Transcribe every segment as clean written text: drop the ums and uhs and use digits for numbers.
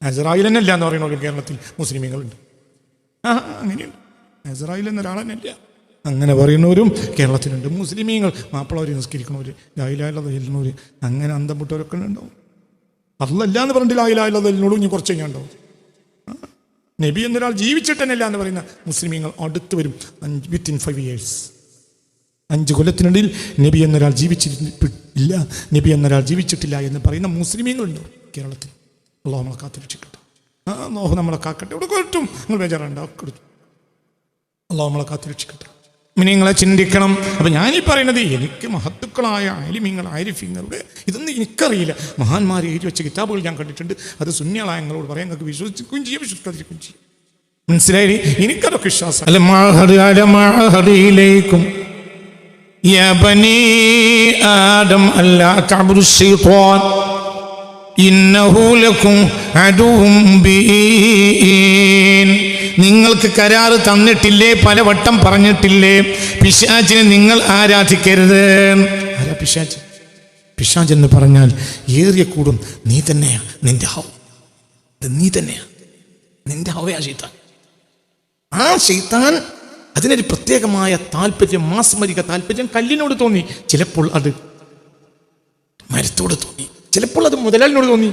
അസ്രായേൽ തന്നെ ഇല്ല എന്ന് പറയുന്ന കേരളത്തിൽ മുസ്ലിമീങ്ങളുണ്ട്. അങ്ങനെയുണ്ട്. അസ്രായേൽ എന്നൊരാൾ തന്നെ ഇല്ല അങ്ങനെ പറയുന്നവരും കേരളത്തിലുണ്ട്. മുസ്ലിമീങ്ങൾ മാപ്പിളവർ നിസ്കരിക്കണവർ ലാ ഇലാഹ ഇല്ലല്ലാഹ് ചൊല്ലണവർ അങ്ങനെ അന്തം വിട്ടവരൊക്കെ ഉണ്ടാവും. അള്ളല്ല എന്ന് പറഞ്ഞിട്ട് ലാ ഇലാഹ ഇല്ലല്ലാഹ് ചൊല്ലുന്നോളൂ ഇനി കുറച്ച് കഴിഞ്ഞാൽ ഉണ്ടാവും. നബി എന്നൊരാൾ ജീവിച്ചിട്ട് തന്നെ ഇല്ല എന്ന് പറയുന്ന മുസ്ലിമീങ്ങൾ അടുത്ത് വരും. വിത്തിൻ 5 years 5 കൊല്ലത്തിനിടയിൽ നബി എന്നൊരാൾ ജീവിച്ചിട്ടില്ല, നബി എന്നൊരാൾ ജീവിച്ചിട്ടില്ല എന്ന് പറയുന്ന മുസ്ലിമീങ്ങളുണ്ട് കേരളത്തിൽ. അള്ളാഹു നമ്മളെ കാത്തുരക്ഷിക്കട്ടെ. അള്ളാഹു നമ്മളെ കാക്കട്ടെ. ഇവിടെ കൊട്ടും നിങ്ങൾ ബേജാറുണ്ട്. അള്ളാഹു നമ്മളെ കാത്തുരക്ഷിക്കട്ടെ. നിങ്ങളെ ചിന്തിക്കണം. അപ്പം ഞാനീ പറയുന്നത് എനിക്ക് മഹത്തുക്കളായ ആലിമീങ്ങൾ ആരിഫീങ്ങളുടെ ഇതൊന്നും എനിക്കറിയില്ല. മഹാന്മാർ എഴുതി വെച്ച കിതാബുകൾ ഞാൻ കണ്ടിട്ടുണ്ട്. അത് സുന്നികളായ ഞങ്ങളോട് പറയാൻ നിങ്ങൾക്ക് വിശ്വസിക്കുകയും ചെയ്യാം, വിശ്വസിക്കാതിരിക്കുകയും ചെയ്യും. മനസ്സിലായി? എനിക്കതൊക്കെ വിശ്വാസം. നിങ്ങൾക്ക് കരാറ് തന്നിട്ടില്ലേ? പലവട്ടം പറഞ്ഞിട്ടില്ലേ പിശാചിനെ നിങ്ങൾ ആരാധിക്കരുത്. ആരാ പിശാച്? പിശാച് എന്ന് പറഞ്ഞാൽ ഏറിയ കൂടും നീ തന്നെയാ, നിന്റെ ഹൗ. നീ തന്നെയാ, നിന്റെ ഹൗയാ ശൈത്താൻ. ആ ശൈത്താൻ അതിനൊരു പ്രത്യേകമായ താല്പര്യം, മാസ്മരിക താല്പര്യം കല്ലിനോട് തോന്നി, ചിലപ്പോൾ അത് മരത്തോട് തോന്നി, ചിലപ്പോൾ അത് മുതലാളിനോട് തോന്നി,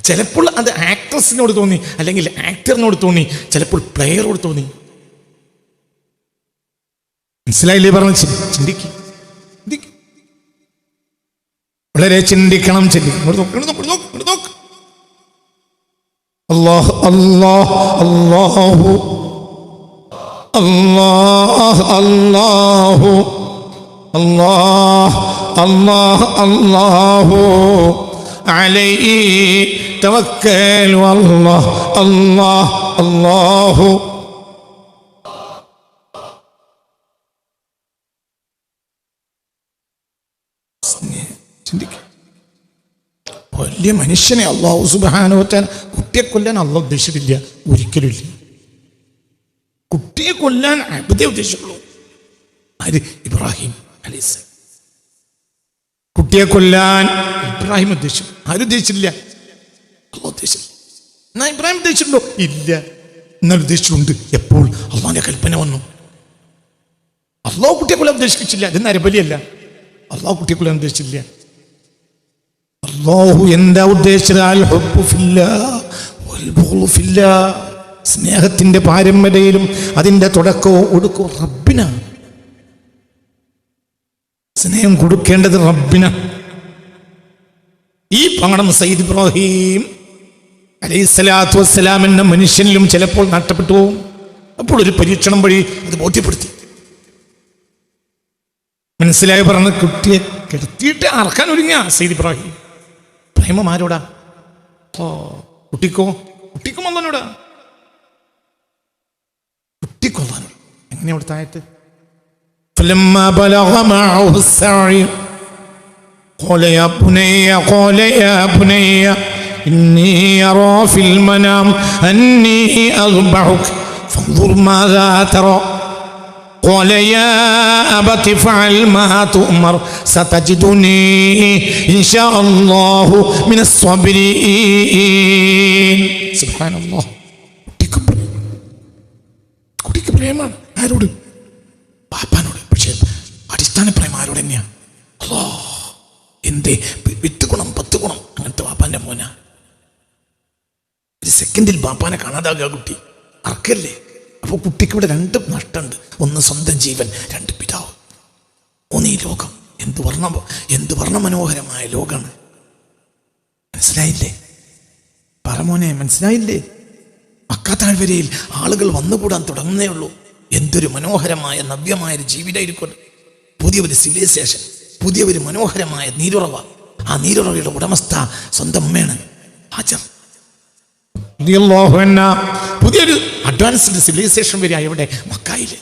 ചിലപ്പോൾ അത് ആക്ട്രസിനോട് തോന്നി, അല്ലെങ്കിൽ ആക്ടറിനോട് തോന്നി, ചിലപ്പോൾ പ്ലെയറോട് തോന്നി. മനസ്സിലായില്ലേ? പറഞ്ഞ ചിന്തിക്കും, വളരെ ചിന്തിക്കണം. അല്ലാഹു അല്ലാഹു അല്ലാഹു അല്ലാഹു അല്ലാഹു അല്ലാഹു അല്ലാഹു അല്ലാഹു അലൈഹി തവക്കൽ അല്ലാഹു അല്ലാഹു അല്ലാഹു. ചിന്തിക്കുക. വലിയ മനുഷ്യനെ അല്ലാഹു സുബ്ഹാനഹു വ തആല കുട്ടിയെ കൊല്ലാൻ അല്ലാഹു ഉദ്ദേശിച്ചിട്ടില്ല, ഒരിക്കലും ഇല്ല. കുട്ടിയെ കൊല്ലാൻ അബ്ദേ ഉദ്ദേശിച്ചുള്ളൂ. ആര്? ഇബ്രാഹിം അലൈഹിസ്സലാം. കുട്ടിയെ കൊല്ലാൻ ഇബ്രാഹിം ഉദ്ദേശിച്ചു. ആരും ഉദ്ദേശിച്ചില്ല, അല്ലാഹു ഉദ്ദേശിച്ചില്ല. എന്നാ ഇബ്രാഹിം ഉദ്ദേശിച്ചിട്ടുണ്ടോ? ഇല്ല. എന്നാൽ ഉദ്ദേശിച്ചിട്ടുണ്ട്. എപ്പോൾ? അല്ലാഹുവിന്റെ കൽപ്പന വന്നു. അല്ലാഹു കുട്ടിയെ കൊല്ലാൻ ഉദ്ദേശിച്ചില്ല. ഇത് നരബലിയല്ല. അല്ലാഹു കുട്ടിയെ കൊല്ലാൻ ഉദ്ദേശിച്ചില്ല. അല്ലാഹു എന്താ ഉദ്ദേശിച്ചത്? അൽ ഹുബ്ബു ഫില്ലാഹ് വൽ ബുഗ്ളു ഫില്ലാഹ്. സ്നേഹത്തിന്റെ പാരമ്പര്യയിലും അതിന്റെ തുടക്കവും ഒടുക്കവും റബ്ബിനാണ്. സ്നേഹം കൊടുക്കേണ്ടത് റബ്ബിനാണ്. ഈ പങ്കടം സയ്യിദ് ഇബ്രാഹിം അലൈഹിസ്സലാത്തു വസ്സലാം എന്ന മനുഷ്യനിലും ചിലപ്പോൾ നഷ്ടപ്പെട്ടു പോകും. അപ്പോൾ ഒരു പരീക്ഷണം വഴി അത് ബോധ്യപ്പെടുത്തി. മനസ്സിലായി? പറഞ്ഞ കുട്ടിയെ കിടത്തിയിട്ട് അറക്കാൻ ഒരുങ്ങിയ സയ്യിദ് ഇബ്രാഹിം. പ്രേമം ആരോടാ? കുട്ടിക്കോ? കുട്ടിക്കും അല്ലാഹുവിനോടാ. കുട്ടിക്കൊല്ലാനോട്. എങ്ങനെയാ അവിടുത്തെ ആയത്ത്? فلما بلغ معه السعي قال يا بني إني أرى في المنام أني أذبحك فانظر ماذا ترى قال يا أبت افعل ما تؤمر ستجدني إن شاء الله من الصابرين. سبحان الله. കുട്ടിക്ക് പ്രേമാണ്. ആരോട്? പാപ്പാനോട്. പക്ഷേ അടിസ്ഥാന പ്രേമം ആരോട് തന്നെയാ? എന്തേ 8 ഗുണം 10 ഗുണം അങ്ങനത്തെ പാപ്പാന്റെ മോനാ. ഒരു സെക്കൻഡിൽ പാപ്പാനെ കാണാതാകുക കുട്ടി. അർക്കല്ലേ? അപ്പോൾ കുട്ടിക്ക് ഇവിടെ 2 നഷ്ടമുണ്ട്. ഒന്ന് സ്വന്തം ജീവൻ, 2 പിതാവ്, 3 ഈ ലോകം. എന്ത് വർണ്ണമനോഹരമായ ലോകമാണ്. മനസ്സിലായില്ലേ? പറമോനെ, മനസ്സിലായില്ലേ? മക്ക താഴ്വരയിൽ ആളുകൾ വന്നുകൂടാൻ തുടങ്ങുന്നേ ഉള്ളൂ. എന്തൊരു മനോഹരമായ നവ്യമായൊരു ജീവിതമായിരിക്കും. പുതിയൊരു സിവിലൈസേഷൻ, പുതിയൊരു മനോഹരമായ നീരുറവ. ആ നീരുറവയുടെ ഉടമസ്ഥ സ്വന്തം അമ്മയാണ് ഹാജർ. പുതിയൊരു അഡ്വാൻസ്ഡ് സിവിലൈസേഷൻ വരിക എവിടെ? മക്കയില്.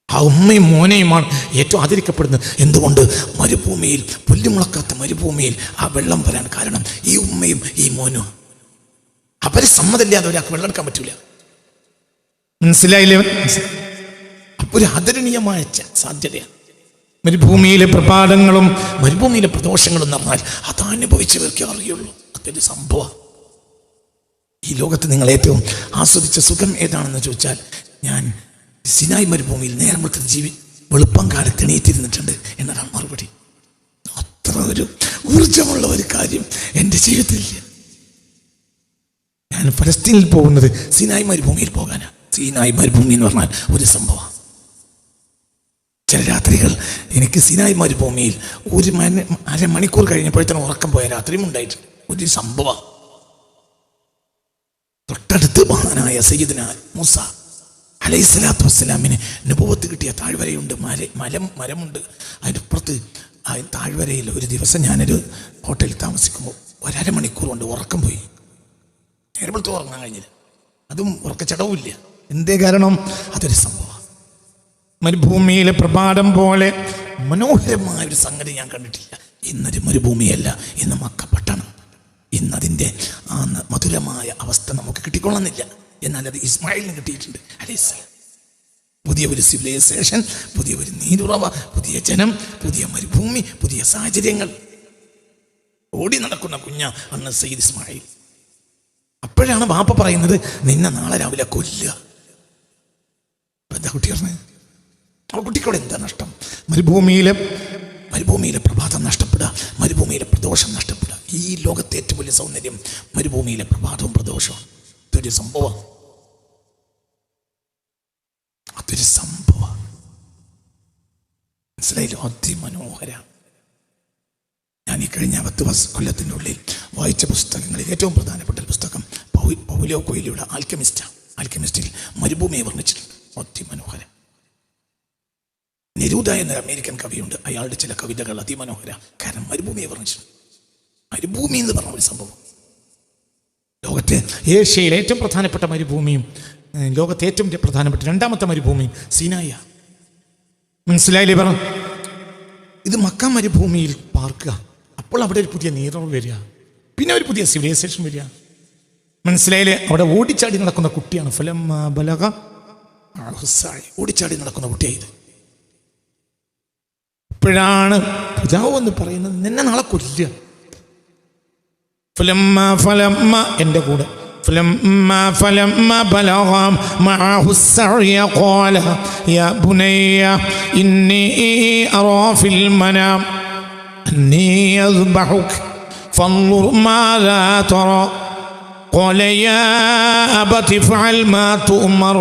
ആ ഉമ്മയും മോനെയുമാണ് ഏറ്റവും ആദരിക്കപ്പെടുന്നത്. എന്തുകൊണ്ട്? മരുഭൂമിയിൽ, പുല്ലുമുളക്കാത്ത മരുഭൂമിയിൽ ആ വെള്ളം വരാൻ കാരണം ഈ ഉമ്മയും ഈ മോനും. അവരെ സമ്മതമില്ലാതെ ഒരാൾക്ക് വെള്ളം എടുക്കാൻ പറ്റൂല. മനസ്സിലായില്ലേ? അപ്പൊ ഒരു ആദരണീയമായ സാധ്യതയാണ്. മരുഭൂമിയിലെ പ്രപാതങ്ങളും മരുഭൂമിയിലെ പ്രദോഷങ്ങളും എന്ന് പറഞ്ഞാൽ അത് അനുഭവിച്ചവർക്കേ അറിയുള്ളൂ. ഇതൊരു സംഭവം. ഈ ലോകത്ത് നിങ്ങൾ ഏറ്റവും ആസ്വദിച്ച സുഖം ഏതാണെന്ന് ചോദിച്ചാൽ, ഞാൻ സിനായ് മരുഭൂമിയിൽ നേരം വെളുപ്പം കാലത്ത് എണീറ്റിരുന്നിട്ടുണ്ട് എന്നതാണ് മറുപടി. അത്ര ഒരു ഊർജമുള്ള ഒരു കാര്യം എൻ്റെ ജീവിതത്തിലില്ല. ഞാൻ ഫലസ്തീനിൽ പോകുന്നത് സിനായ് മരുഭൂമിയിൽ പോകാനാണ്. സിനായ് മരുഭൂമി എന്ന് പറഞ്ഞാൽ ഒരു സംഭവം. ചില രാത്രികൾ എനിക്ക് സിനായ് മരുഭൂമിയിൽ അരമണിക്കൂർ കഴിഞ്ഞപ്പോഴത്തേനും ഉറക്കം പോയ രാത്രിയും ഉണ്ടായിട്ടുണ്ട്. ഒരു സംഭവം. തൊട്ടടുത്ത് മഹാനായ സയ്യിദ്ന മൂസ അലൈഹിസ്സലാത്തു വസ്സലാമിന് നുബുവത്ത് കിട്ടിയ താഴ്വരയുണ്ട്, മരമുണ്ട്. അതിനപ്പുറത്ത് ആ താഴ്വരയിൽ ഒരു ദിവസം ഞാനൊരു ഹോട്ടലിൽ താമസിക്കുമ്പോൾ ഒരമണിക്കൂർ കൊണ്ട് ഉറക്കം പോയി. നേരത്തെ ഉറങ്ങാൻ കഴിഞ്ഞില്ല, അതും ഉറക്കച്ചടവുമില്ല. എന്തേ കാരണം? അതൊരു സംഭവം. മരുഭൂമിയിലെ പ്രഭാതം പോലെ മനോഹരമായ ഒരു സംഗതി ഞാൻ കണ്ടിട്ടില്ല. ഇന്നൊരു മരുഭൂമിയല്ല, ഇന്ന് മക്ക പട്ടണം. ഇന്നതിൻ്റെ ആ മധുരമായ അവസ്ഥ നമുക്ക് കിട്ടിക്കൊള്ളുന്നില്ല. എന്നാൽ അത് ഇസ്മായിലിന് കിട്ടിയിട്ടുണ്ട് അലൈഹിസ്സലാം. പുതിയ ഒരു സിവിലൈസേഷൻ, പുതിയ ഒരു നീരുറവ, പുതിയ ജനം, പുതിയ മരുഭൂമി, പുതിയ സാഹചര്യങ്ങൾ. ഓടി നടക്കുന്ന കുഞ്ഞ അന്ന് സയ്യിദ് ഇസ്മായിൽ. അപ്പോഴാണ് ബാപ്പ പറയുന്നത്, നിന്നെ നാളെ രാവിലെ കൊല്ലുക. എന്താ കുട്ടി പറഞ്ഞത്? ആ കുട്ടിക്കോടെ എന്താ നഷ്ടം? മരുഭൂമിയിലെ പ്രഭാതം നഷ്ടപ്പെടുക, മരുഭൂമിയിലെ പ്രദോഷം നഷ്ടപ്പെടുക. ഈ ലോകത്തെ ഏറ്റവും വലിയ സൗന്ദര്യം മരുഭൂമിയിലെ പ്രഭാതവും പ്രദോഷവും. അതൊരു സംഭവം. മനസ്സിലായില്ലോ? അതിമനോഹര. ഞാൻ ഈ കഴിഞ്ഞ 10 കൊല്ലത്തിൻ്റെ ഉള്ളിൽ വായിച്ച പുസ്തകങ്ങളിൽ ഏറ്റവും പ്രധാനപ്പെട്ട ഒരു പുസ്തകം പൗലോ കൊയ്ലോയുടെ ആൽക്കെമിസ്റ്റിൽ മരുഭൂമിയെ വർണ്ണിച്ചിട്ടുണ്ട്. അതിമനോഹരം. നെരൂദ എന്നൊരു അമേരിക്കൻ കവിയുണ്ട്. അയാളുടെ ചില കവിതകൾ അതിമനോഹര. കാരണം മരുഭൂമിയെ വർണ്ണിച്ചിട്ടുണ്ട്. മരുഭൂമി എന്ന് പറഞ്ഞ ഒരു സംഭവം. ലോകത്തെ ഏഷ്യയിലെ ഏറ്റവും പ്രധാനപ്പെട്ട മരുഭൂമിയും ലോകത്തെ ഏറ്റവും പ്രധാനപ്പെട്ട രണ്ടാമത്തെ മരുഭൂമിയും സീനായ. മനസ്സിലായില്ലേ? പറഞ്ഞു, ഇത് മക്ക മരുഭൂമിയിൽ പാർക്കുക. അപ്പോൾ അവിടെ ഒരു പുതിയ നീറവ് വരിക, പിന്നെ ഒരു പുതിയ സിവിലൈസേഷൻ വരിക. മനസ്സിലായില്ലേ? അവിടെ ഓടിച്ചാടി നടക്കുന്ന കുട്ടിയാണ് ഓടിച്ചാടി നടക്കുന്ന കുട്ടിയായത്. ഇപ്പോഴാണ് പിതാവ് എന്ന് പറയുന്നത്, നിന്നെ നാളെ കൊല്ലുക. എൻ്റെ കൂടെ فلما بلغ معه السعي قال يا بني إني أرى في المنام أني أذبحك فانظر ماذا ترى قال يا أبت افعل ما تؤمر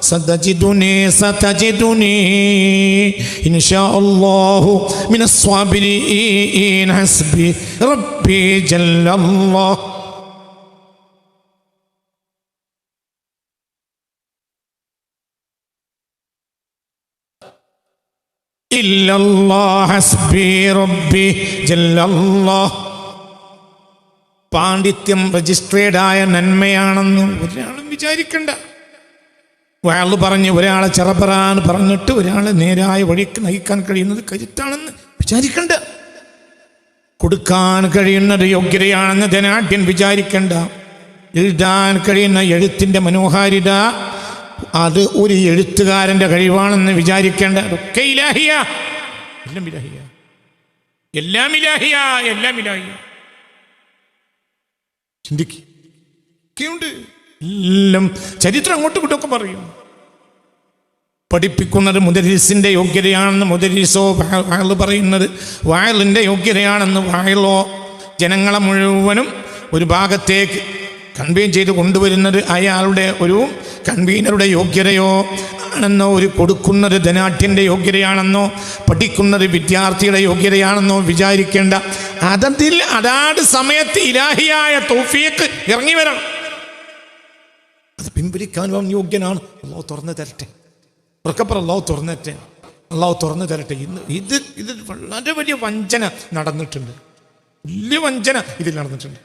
ستجدني إن شاء الله من الصابرين حسبي ربي جل الله. പാണ്ഡിത്യം രജിസ്ട്രേഡായ നന്മയാണെന്ന് ഒരാളും വിചാരിക്കണ്ട. വഅള് പറഞ്ഞ് ഒരാളെ ചെറപറാൻ പറഞ്ഞിട്ട് ഒരാളെ നേരായ വഴിക്ക് നയിക്കാൻ കഴിയുന്നത് കരുത്താണെന്ന് വിചാരിക്കണ്ട. കൊടുക്കാൻ കഴിയുന്നത് യോഗ്യതയാണെന്ന് ധനാഢ്യൻ വിചാരിക്കണ്ട. എഴുതാൻ കഴിയുന്ന എഴുത്തിൻ്റെ മനോഹാരിത അത് ഒരു എഴുത്തുകാരൻ്റെ കഴിവാണെന്ന് വിചാരിക്കേണ്ട. അതൊക്കെ ഇലാഹിയ, എല്ലാം ഇലാഹിയ, എല്ലാം ഇലാഹിയ, എല്ലാം ഇലാഹിയ. ചിന്തിക്കുണ്ട്. എല്ലാം ചരിത്രം അങ്ങോട്ടും ഇങ്ങോട്ടൊക്കെ പറയും. പഠിപ്പിക്കുന്നത് മുദരിസിൻ്റെ യോഗ്യതയാണെന്ന് മുദരിസോ, വഅള് പറയുന്നത് വഅളിൻ്റെ യോഗ്യതയാണെന്ന് വഅളോ. ജനങ്ങളെ മുഴുവനും ഒരു ഭാഗത്തേക്ക് കൺവീൻ ചെയ്ത് കൊണ്ടുവരുന്നത് അയാളുടെ ഒരു കൺവീനറുടെ യോഗ്യതയോ ആണെന്നോ, ഒരു കൊടുക്കുന്നത് ധനാഢ്യൻ്റെ യോഗ്യതയാണെന്നോ, പഠിക്കുന്നത് വിദ്യാർത്ഥിയുടെ യോഗ്യതയാണെന്നോ വിചാരിക്കേണ്ട. അതിൽ അതാത് സമയത്ത് ഇലാഹിയായ തൗഫീഖ് ഇറങ്ങി വരണം. അത് പിൻവലിക്കാനും യോഗ്യനാണ്. അള്ളാഹു തുറന്നു തരട്ടെ. ഉറക്കപ്പുറം അള്ളാഹു തുറന്നേറ്റെ, അള്ളാഹു തുറന്നു തരട്ടെ. ഇത് വളരെ വലിയ വഞ്ചന നടന്നിട്ടുണ്ട്. വലിയ വഞ്ചന ഇതിൽ നടന്നിട്ടുണ്ട്.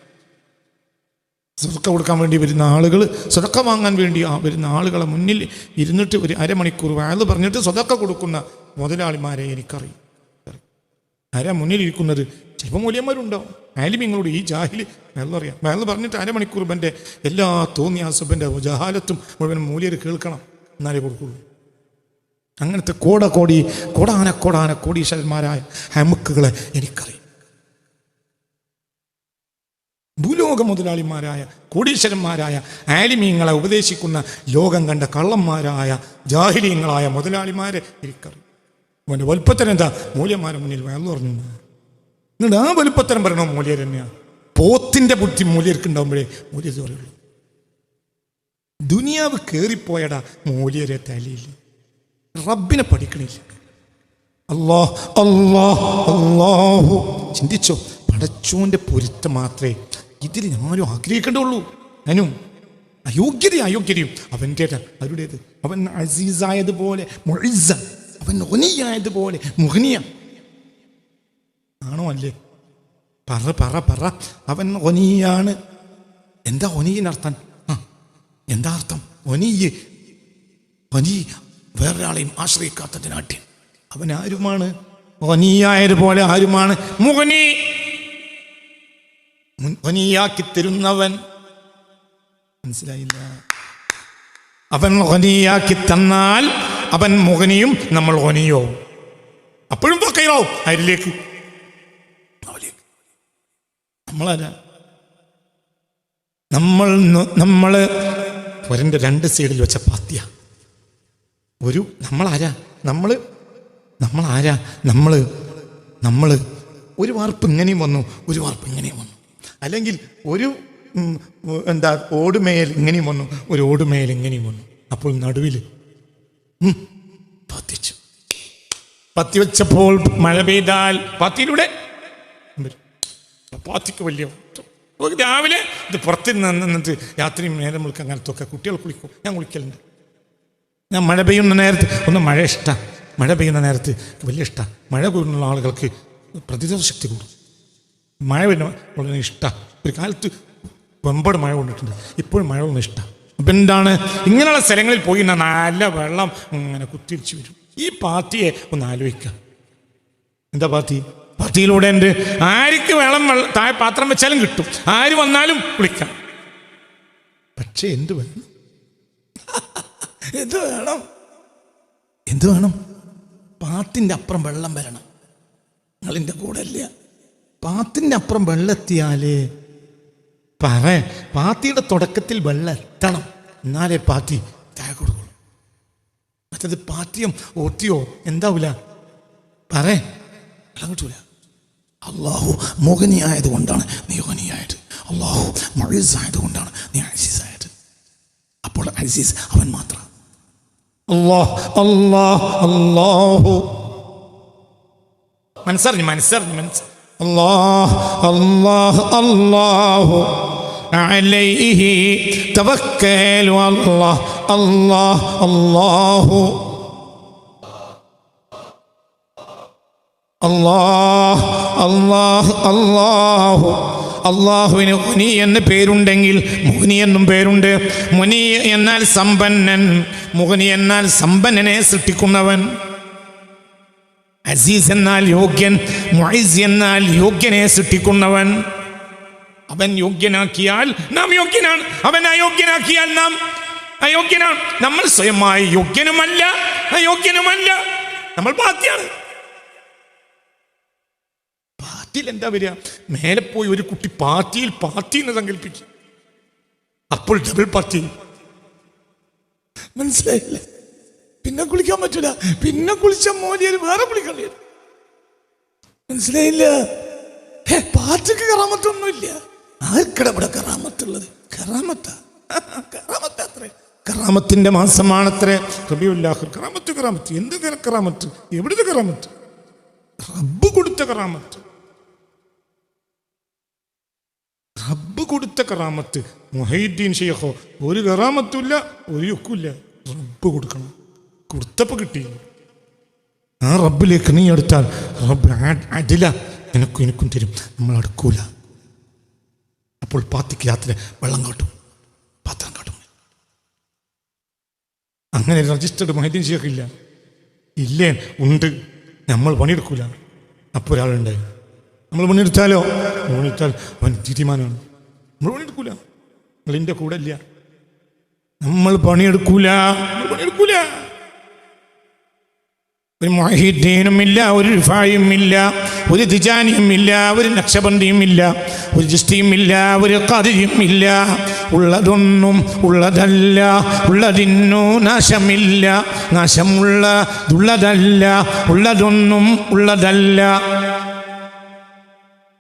സദക്ക കൊടുക്കാൻ വേണ്ടി വരുന്ന ആളുകൾ, സദക്ക വാങ്ങാൻ വേണ്ടി വരുന്ന ആളുകളെ മുന്നിൽ ഇരുന്നിട്ട് ഒരു അരമണിക്കൂർ വഅള് പറഞ്ഞിട്ട് സദക്ക കൊടുക്കുന്ന മുതലാളിമാരെ എനിക്കറിയും. ആരാ മുന്നിലിരിക്കുന്നത്? ചിലപ്പോൾ മൂല്യന്മാരുണ്ടാവും, ആലിമ്യങ്ങളോട്. ഈ ജാഹിൽ വഅളറിയാം. വഅള് പറഞ്ഞിട്ട് അരമണിക്കൂർ എൻ്റെ എല്ലാ തോന്നിയാസുബൻ്റെ ജഹാലത്തും മുഴുവൻ മൂല്യർ കേൾക്കണം, എന്നാലേ കൊടുക്കുള്ളൂ. അങ്ങനത്തെ കോടാന കോടീശ്വരന്മാരായ ഹമുക്കുകളെ എനിക്കറിയും. ഭൂലോക മുതലാളിമാരായ കോടീശ്വരന്മാരായ ആലിമീങ്ങളെ ഉപദേശിക്കുന്ന ലോകം കണ്ട കള്ളന്മാരായ ജാഹിലീങ്ങളായ മുതലാളിമാരെ ഇരിക്കറി. അവൻ്റെ വലുപ്പത്തരം എന്താ? മൂല്യന്മാരെ മുന്നിൽ വയലു പറഞ്ഞു. എന്നിട്ട് ആ വലുപ്പത്തരം പറയണോ മൂല്യർ തന്നെയാണ്. പോത്തിൻ്റെ ബുദ്ധി മൂല്യർക്കുണ്ടാവുമ്പോഴേ മൂല്യർ പറയുള്ളൂ. ദുനിയാവ് കയറിപ്പോയടാ മൂല്യരെ തലയില്ല. റബ്ബിനെ പഠിക്കണില്ല. അല്ലാഹു ചിന്തിച്ചോ, പടച്ചോന്റെ പൊരുത്തം മാത്രമേ ഇതിൽ ഞാനും ആഗ്രഹിക്കേണ്ടുള്ളൂ. ഞാനും അയോഗ്യതയും അവൻ്റേത്, അവരുടേത്. അവൻ അസീസായതുപോലെ മുഇസ്സ, അവൻ ഒനിയായതുപോലെ മുഹ്നിയ ആണോ അല്ലേ? പറ അവൻ ഒനിയാണ്. എന്താ ഒനിയിനർത്ഥം? എന്താ അർത്ഥം? ഒനി വേറൊരാളെയും ആശ്രയിക്കാത്തതിനാട്ടി അവൻ ആരുമാണ്? ഒനിയായതുപോലെ ആരുമാണ്? മുഹ്നി, ഒനിയാക്കി തരുന്നവൻ. മനസ്സിലായില്ല? അവൻ ഒനിയാക്കി തന്നാൽ അവൻ മുഹ്നിയും നമ്മൾ ഒനിയോ. അപ്പോഴും കൈറോ അരിലേക്ക് നമ്മളാരാ? നമ്മള് പൊരൻ്റെ രണ്ട് സൈഡിൽ വെച്ച പാത്തിയ ഒരു നമ്മളാരാ? നമ്മളാരാ? നമ്മൾ ഒരു വാർപ്പ് ഇങ്ങനെയും വന്നു, ഒരു വാർപ്പ് ഇങ്ങനെയും വന്നു. അല്ലെങ്കിൽ ഒരു ഓടുമേൽ ഇങ്ങനെയും വന്നു, ഒരു ഓടുമേൽ ഇങ്ങനെയും വന്നു. അപ്പോൾ നടുവിൽ പത്തി വെച്ചപ്പോൾ മഴ പെയ്താൽ പാത്തിയിലൂടെ പാത്തിക്ക് വലിയ രാവിലെ ഇത് പുറത്ത് നിന്നിട്ട് രാത്രി നേരം വിളിക്കുക. അങ്ങനത്തൊക്കെ കുട്ടികൾ കുളിക്കും. ഞാൻ കുളിക്കലുണ്ട്. ഞാൻ മഴ പെയ്യുന്ന നേരത്ത് മഴ ഇഷ്ടമാണ്. മഴ പെയ്യുന്ന നേരത്ത് വലിയ ഇഷ്ടമാണ്. മഴ പെയ്യുന്ന ആളുകൾക്ക് പ്രതിരോധ ശക്തി കൂടും. മഴ വരുന്ന വളരെ ഇഷ്ടമാണ്. ഒരു കാലത്ത് വെമ്പട് മഴ കൊണ്ടിട്ടുണ്ട്. ഇപ്പോഴും മഴ ഒന്നും ഇഷ്ടമാണ്. അപ്പം എന്താണ്, ഇങ്ങനെയുള്ള സ്ഥലങ്ങളിൽ പോയി നല്ല വെള്ളം ഇങ്ങനെ കുത്തിരിച്ച് വരും. ഈ പാർട്ടിയെ ഒന്ന് ആലോചിക്കുക. എന്താ പാർട്ടിയിലൂടെ ഉണ്ട്. ആർക്ക് വെള്ളം താഴെ പാത്രം വെച്ചാലും കിട്ടും, ആര് വന്നാലും കുളിക്കാം. പക്ഷെ എന്ത് വേണം? എന്ത് വേണം? പാത്തിൻ്റെ അപ്പുറം വെള്ളം വരണം. നിങ്ങളിൻ്റെ കൂടെ ഇല്ല. പാത്തിൻ്റെ അപ്പുറം വെള്ളം എത്തിയാലേ പാത്തിയുടെ തുടക്കത്തിൽ വെള്ളം എത്തണം. എന്നാലേ പാത്തി താഴെ കൊടുക്കുള്ളൂ. മറ്റത് പാത്തിയും ഓത്തിയോ എന്താവൂല. വെള്ളം കിട്ടൂല. അള്ളാഹു മുഹ്നിയായത് കൊണ്ടാണ് നീ ഗനിയായത്. അള്ളാഹു മുഇസ്സ് ആയതുകൊണ്ടാണ് നീ അസീസായത്. അപ്പോൾ അസീസ് അവൻ മാത്രം. അല്ലാഹു മനസ്സറിഞ്ഞു അല്ലാഹു അലൈഹി തവക്കലു അല്ലാഹു അള്ളാഹുവിന് മുനി എന്ന് പേരുണ്ടെങ്കിൽ മുഹ്നി എന്നും പേരുണ്ട്. മുനി എന്നാൽ സമ്പന്നൻ, മുഹ്നി എന്നാൽ സമ്പന്നനെ സൃഷ്ടിക്കുന്നവൻ. അസീസ് എന്നാൽ യോഗ്യൻ, മുഇസ്സ് എന്നാൽ യോഗ്യനെ സൃഷ്ടിക്കുന്നവൻ. അവൻ യോഗ്യനാക്കിയാൽ നാം യോഗ്യനാണ്, അവൻ അയോഗ്യനാക്കിയാൽ നാം അയോഗ്യനാണ്. നമ്മൾ സ്വയമായി യോഗ്യനുമല്ല അയോഗ്യനുമല്ല, നമ്മൾ പാത്തിയാണ്. പാർട്ടിയിൽ എന്താ വരിക? മേലെ പോയി ഒരു കുട്ടി പാർട്ടി എന്ന് സങ്കല്പിക്കും. അപ്പോൾ ഡബിൾ പാർട്ടി. മനസ്സിലായില്ല? പിന്നെ കുളിക്കാൻ പറ്റൂല. പിന്നെ കുളിച്ച മോലിയർ വേറെ കുളിക്കേണ്ടി വരും. മനസ്സിലായില്ല? പാർട്ടിക്ക് കറാമത്തൊന്നുമില്ല. ആർക്കട ഇവിടെ കറാമത്തുള്ളത്? കറാമത്തത്രേ. കറാമത്തിന്റെ മാസമാണത്രേ റബീഉൽ ആഖിർ. കറാമത്ത് എന്ത് കറാമത്ത്? എവിടുത്തെ കറാമത്ത്? റബ്ബ് കൊടുത്ത കറാമത്ത്. റബ്ബ് കൊടുത്ത കറാമത്ത്. മുഹൈദ്ദീൻ ഷെയ്ഖോ ഒരു കറാമത്തുമില്ല, ഒരു യുക്കില്ല. റബ്ബ് കൊടുക്കണം. കൊടുത്തപ്പോൾ കിട്ടി. ആ റബ്ബിലേക്ക് നീ എടുത്താൽ റബ്ബ് അദില എനിക്കും തരും. നമ്മൾ അടുക്കൂല. അപ്പോൾ പാത്തിക്ക് യാത്ര വെള്ളം കാട്ടും, പാത്രം കാട്ടും. അങ്ങനെ രജിസ്റ്റർഡ് മുഹൈദ്ദീൻ ഷെയ്ഖ് ഇല്ല. ഇല്ലേ? ഉണ്ട്. നമ്മൾ പണിയെടുക്കൂല. അപ്പോൾ ഒരാളുണ്ട്. നമ്മൾ പണിയെടുത്താൽ അവൻ തീരുമാനമാണ്. നമ്മൾ പണിയെടുക്കൂല. നിങ്ങളിൻ്റെ കൂടെ ഇല്ല. നമ്മൾ പണിയെടുക്കൂല. ഒരു മുഅഹിദ്ദീനും ഇല്ല, ഒരു റിഫായും ഇല്ല, ഒരു തിജാനിയും ഇല്ല, ഒരു നക്ഷബന്ദിയും ഇല്ല, ഒരു ജിസ്തിയും ഇല്ല, ഒരു ഖാദിയും ഇല്ല. ഉള്ളതൊന്നും ഉള്ളതല്ല, ഉള്ളതിന്നു നാശമില്ല, നാശമുള്ളതുള്ളതല്ല, ഉള്ളതൊന്നും ഉള്ളതല്ല,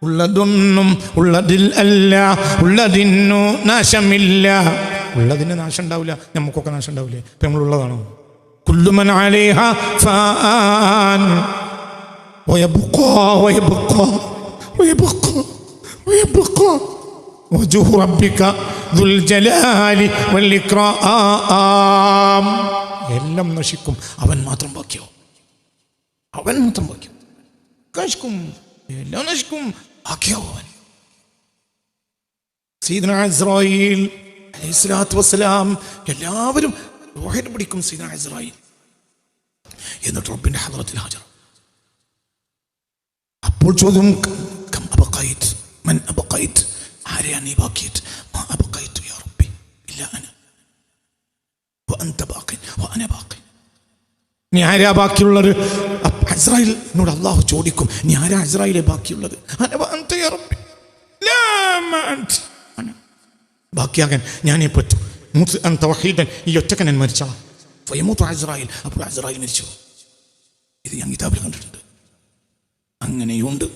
ഉള്ളതൊന്നും ഉള്ളതിൽ അല്ല, ഉള്ളതിന്നു നാശമില്ല. ഉള്ളതിന് നാശം ഉണ്ടാവില്ല, നമുക്കൊക്കെ നാശം ഉണ്ടാവില്ലേ? ഇപ്പം നമ്മളുള്ളതാണോ? കുല്ലു മൻ അലൈഹ ഫാൻ വയബ്ഖാ വയബ്ഖാ വയബ്ഖാ വയബ്ഖാ വജ്ഹു റബ്ബിക ദുൽ ജലാലി വൽ ഇക്റാം. എല്ലാം നശിക്കും, അവൻ മാത്രം ബാക്കിയാവും. അവൻ മാത്രം ബാക്കിയാവും. നശിക്കും, എല്ലാം നശിക്കും, ബാക്കിയാവും അവൻ. സയ്യിദുനാ ഇസ്രായീൽ അലൈഹിസ്സലാത്തു വസ്സലാം എല്ലാവരും റൂഹിനെ പിടിക്കും. സയ്യിദുനാ ഇസ്രായീൽ എന്നിട്ട് റബ്ബിന്റെ ഹദ്റത്തിൽ ഹാജർ. അപ്പോൾ ചോദ്യം, കം അബഖൈത്, മൻ അബഖൈത്, ആരെയാണ് നീ ബാക്കിയത്? മാ അബഖൈതു യാ റബ്ബി ഇല്ലാ അന വഅൻത ബാഖിൻ വഅന ബാഖിൻ. നീ ആരാ ബാക്കിയുള്ളത്? ഇസ്രായേലിനോട് അള്ളാഹു ചോദിക്കും, നീ ആരാ ഇസ്രായേലെ ബാക്കിയുള്ളത്? അന വഅൻത യാ റബ്ബി ലാ മാ അൻത. ബാക്കിയാകാൻ ഞാനേ പറ്റൂ. അൻത വഹീദൻ, ഈ ഒറ്റക്കനൻ മരിച്ചാ ഫയമൂതു ഇസ്രായേൽ. അപ്പോൾ ഇസ്രായേൽ മരിച്ചു. ഇത് ഞാൻ കിതാബിൽ കണ്ടിട്ടുണ്ട്. അങ്ങനെയുണ്ട്.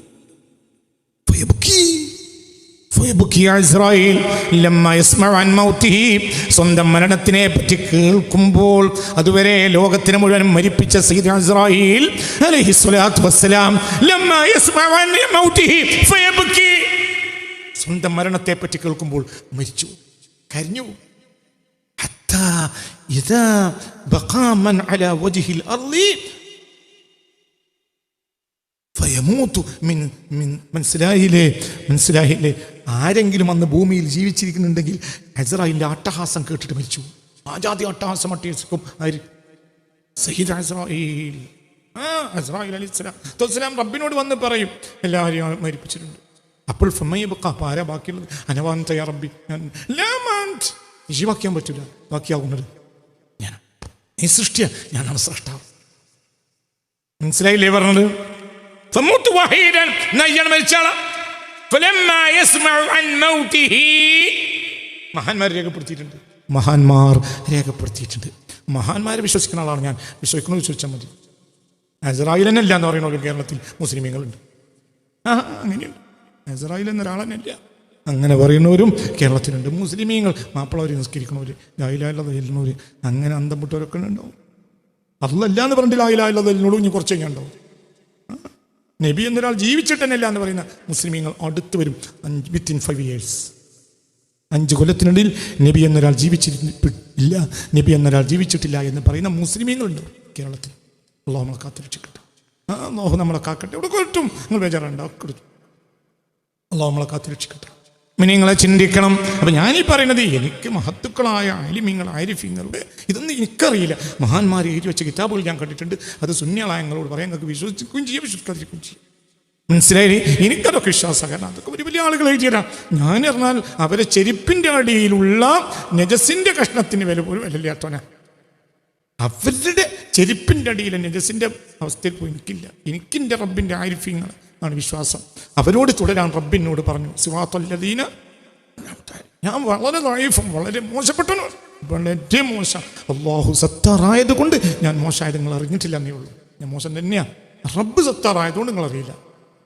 സ്വന്തം മരണത്തിനെ പറ്റി കേൾക്കുമ്പോൾ, അതുവരെ ലോകത്തിനെ മുഴുവൻ മരിപ്പിച്ച സയ്യിദ് ഇസ്രായീൽ അലൈഹിസ്സലാത്തു വസ്സലാം സ്വന്തം മരണത്തെ പറ്റി കേൾക്കുമ്പോൾ മരിച്ചു, കരഞ്ഞു. ഹത്താ ഇദാ ബഖാ മൻ അലാ വജ്ഹിൽ അർളി ഫയമൂതു മിൻ മനസ്സിലായില്ലേ? ആരെങ്കിലും അന്ന് ഭൂമിയിൽ ജീവിച്ചിരിക്കുന്നുണ്ടെങ്കിൽ ഇസ്രായേലിന്റെ അട്ടഹാസം കേട്ടിട്ട് മരിച്ചു. ആജാതി അട്ടഹാസം അട്ടഹസിക്കും ആര്? സയ്യിദ് ഇസ്രായീൽ. ഇസ്രായീൽ അലൈഹിസ്സലാം റബ്ബിനോട് വന്ന് പറയും, എല്ലാവരെയും മരിപ്പിച്ചിട്ടുണ്ട്. അപ്പോൾ ആരാ ബാക്കിയുള്ളത്? അനവാൻ തയ്യാ റബ്ബി, ബാക്കിയാൻ പറ്റൂല. ബാക്കിയാകുന്നത് ഞാൻ. നീ സൃഷ്ടിയ, ഞാനാണ് സൃഷ്ടാവ്. മനസ്സിലായില്ലേ പറഞ്ഞത്? മഹാന്മാർ രേഖപ്പെടുത്തിയിട്ടുണ്ട്. മഹാന്മാരെ വിശ്വസിക്കുന്ന ആളാണ് ഞാൻ. വിശ്വസിക്കുന്നത് വിശ്വസിച്ചാൽ മതി. ഇസ്രായേൽ തന്നെ ഇല്ല എന്ന് പറയുന്ന കേരളത്തിൽ മുസ്ലിമീങ്ങളുണ്ട്. അങ്ങനെയുണ്ട്. ഇസ്രായേൽ എന്നൊരാളെന്നല്ല അങ്ങനെ പറയുന്നവരും കേരളത്തിലുണ്ട്. മുസ്ലിമീങ്ങൾ മാപ്പിളവർ നിസ്കരിക്കണവർ, ലായിലായില്ലാതെ ചെല്ലുന്നവർ, അങ്ങനെ അന്തം വിട്ടവരൊക്കെ ഉണ്ടാവും. അതല്ല എന്ന് പറഞ്ഞിട്ട് ലായിലായില്ലാതെ ചെല്ലുന്നോളൂ ഇനി കുറച്ച് കഴിഞ്ഞാൽ ഉണ്ടാവും. നബി എന്നൊരാൾ ജീവിച്ചിട്ട് തന്നെ ഇല്ല എന്ന് പറയുന്ന മുസ്ലിമീങ്ങൾ അടുത്ത് വരും. വിത്തിൻ 5 years, 5 കൊല്ലത്തിനിടയിൽ നബി എന്നൊരാൾ ജീവിച്ചില്ല, നബി എന്നൊരാൾ ജീവിച്ചിട്ടില്ല എന്ന് പറയുന്ന മുസ്ലിമീങ്ങളുണ്ട് കേരളത്തിൽ. അള്ളാഹു നമ്മളെ കാത്തുരക്ഷിക്കട്ടെ. അള്ളാഹു നമ്മളെ കാക്കട്ടെ. ഇവിടെ കൊട്ടും നിങ്ങൾ ബേജാറുണ്ടാവും. അള്ളാഹു നമ്മളെ കാത്തുരക്ഷിക്കട്ടെ. നിങ്ങളെ ചിന്തിക്കണം. അപ്പം ഞാനീ പറയുന്നത് എനിക്ക് മഹത്തുക്കളായ ആലിമീങ്ങൾ, ആരിഫീങ്ങളുടെ ഇതൊന്നും എനിക്കറിയില്ല. മഹാന്മാർ എഴുതി വെച്ച കിതാബുകൾ ഞാൻ കണ്ടിട്ടുണ്ട്. അത് സുന്യാളായങ്ങളോട് പറയാൻ നിങ്ങൾക്ക് വിശ്വസിക്കുകയും ചെയ്യാം, വിശ്വസിക്കാതിരിക്കുകയും ചെയ്യും. മനസ്സിലായി? എനിക്കതൊക്കെ വിശ്വാസമാണ്. കാരണം അതൊക്കെ വലിയ വലിയ ആളുകൾ എഴുതിയരാ. ഞാൻ പറഞ്ഞാൽ അവരെ ചെരുപ്പിൻ്റെ അടിയിലുള്ള നജസിൻ്റെ കഷ്ണത്തിന് വില പോലും വിലയില്ലാത്തവനാ. അവരുടെ ചെരുപ്പിൻ്റെ അടിയിലെ നജസിൻ്റെ അവസ്ഥയിൽ പോയി എനിക്കില്ല. എനിക്കെൻ്റെ റബ്ബിൻ്റെ ആരിഫീങ്ങൾ ആണ് വിശ്വാസം. അവരോട് തുടരാൻ റബ്ബിനോട് പറഞ്ഞു, സിറാത്തല്ലദീന. ഞാൻ വളരെ ദഈഫും വളരെ മോശപ്പെട്ടവനും, വളരെ മോശം. അല്ലാഹു സത്താറായത് കൊണ്ട് ഞാൻ മോശമായത് നിങ്ങൾ അറിഞ്ഞിട്ടില്ല എന്നേ ഉള്ളൂ. ഞാൻ മോശം തന്നെയാണ്. റബ്ബ് സത്താറായതുകൊണ്ട് നിങ്ങൾ അറിയില്ല.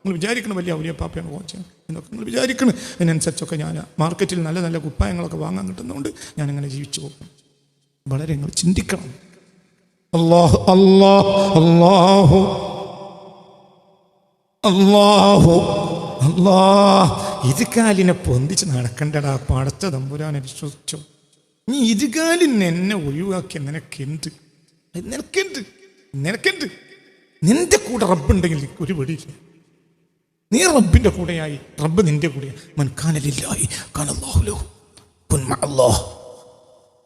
നിങ്ങൾ വിചാരിക്കണം വലിയ ഔലിയ പാപ്പയാണ് മോശം എന്നൊക്കെ നിങ്ങൾ വിചാരിക്കണം. അതിനനുസരിച്ചൊക്കെ ഞാൻ മാർക്കറ്റിൽ നല്ല നല്ല കുപ്പായങ്ങളൊക്കെ വാങ്ങാൻ കിട്ടുന്നതുകൊണ്ട് ഞാനിങ്ങനെ ജീവിച്ചു പോകും. വളരെ നിങ്ങൾ ചിന്തിക്കണം. അല്ലാഹു അല്ലാഹു അല്ലാഹു അല്ലാഹു അല്ലാഹ്. ഇരുകാലിനെ പൊന്തിച്ച് നടക്കണ്ടടാ. പടച്ച തമ്പുരാനെ വിശ്വസിച്ചോ. നീ ഇരുകാലിന് എന്നെ ഒഴിവാക്കിയ നിനക്കെന്ത്? നിന്റെ കൂടെ റബ്ബുണ്ടെങ്കിൽ ഒരു വെടിയില്ല. നീ റബ്ബിന്റെ കൂടെയായി, റബ്ബ് നിന്റെ കൂടെയായി. മൻ കാന ലില്ലാഹി കാന അല്ലാഹു ലഹു കുൻ മഅല്ലാഹ്.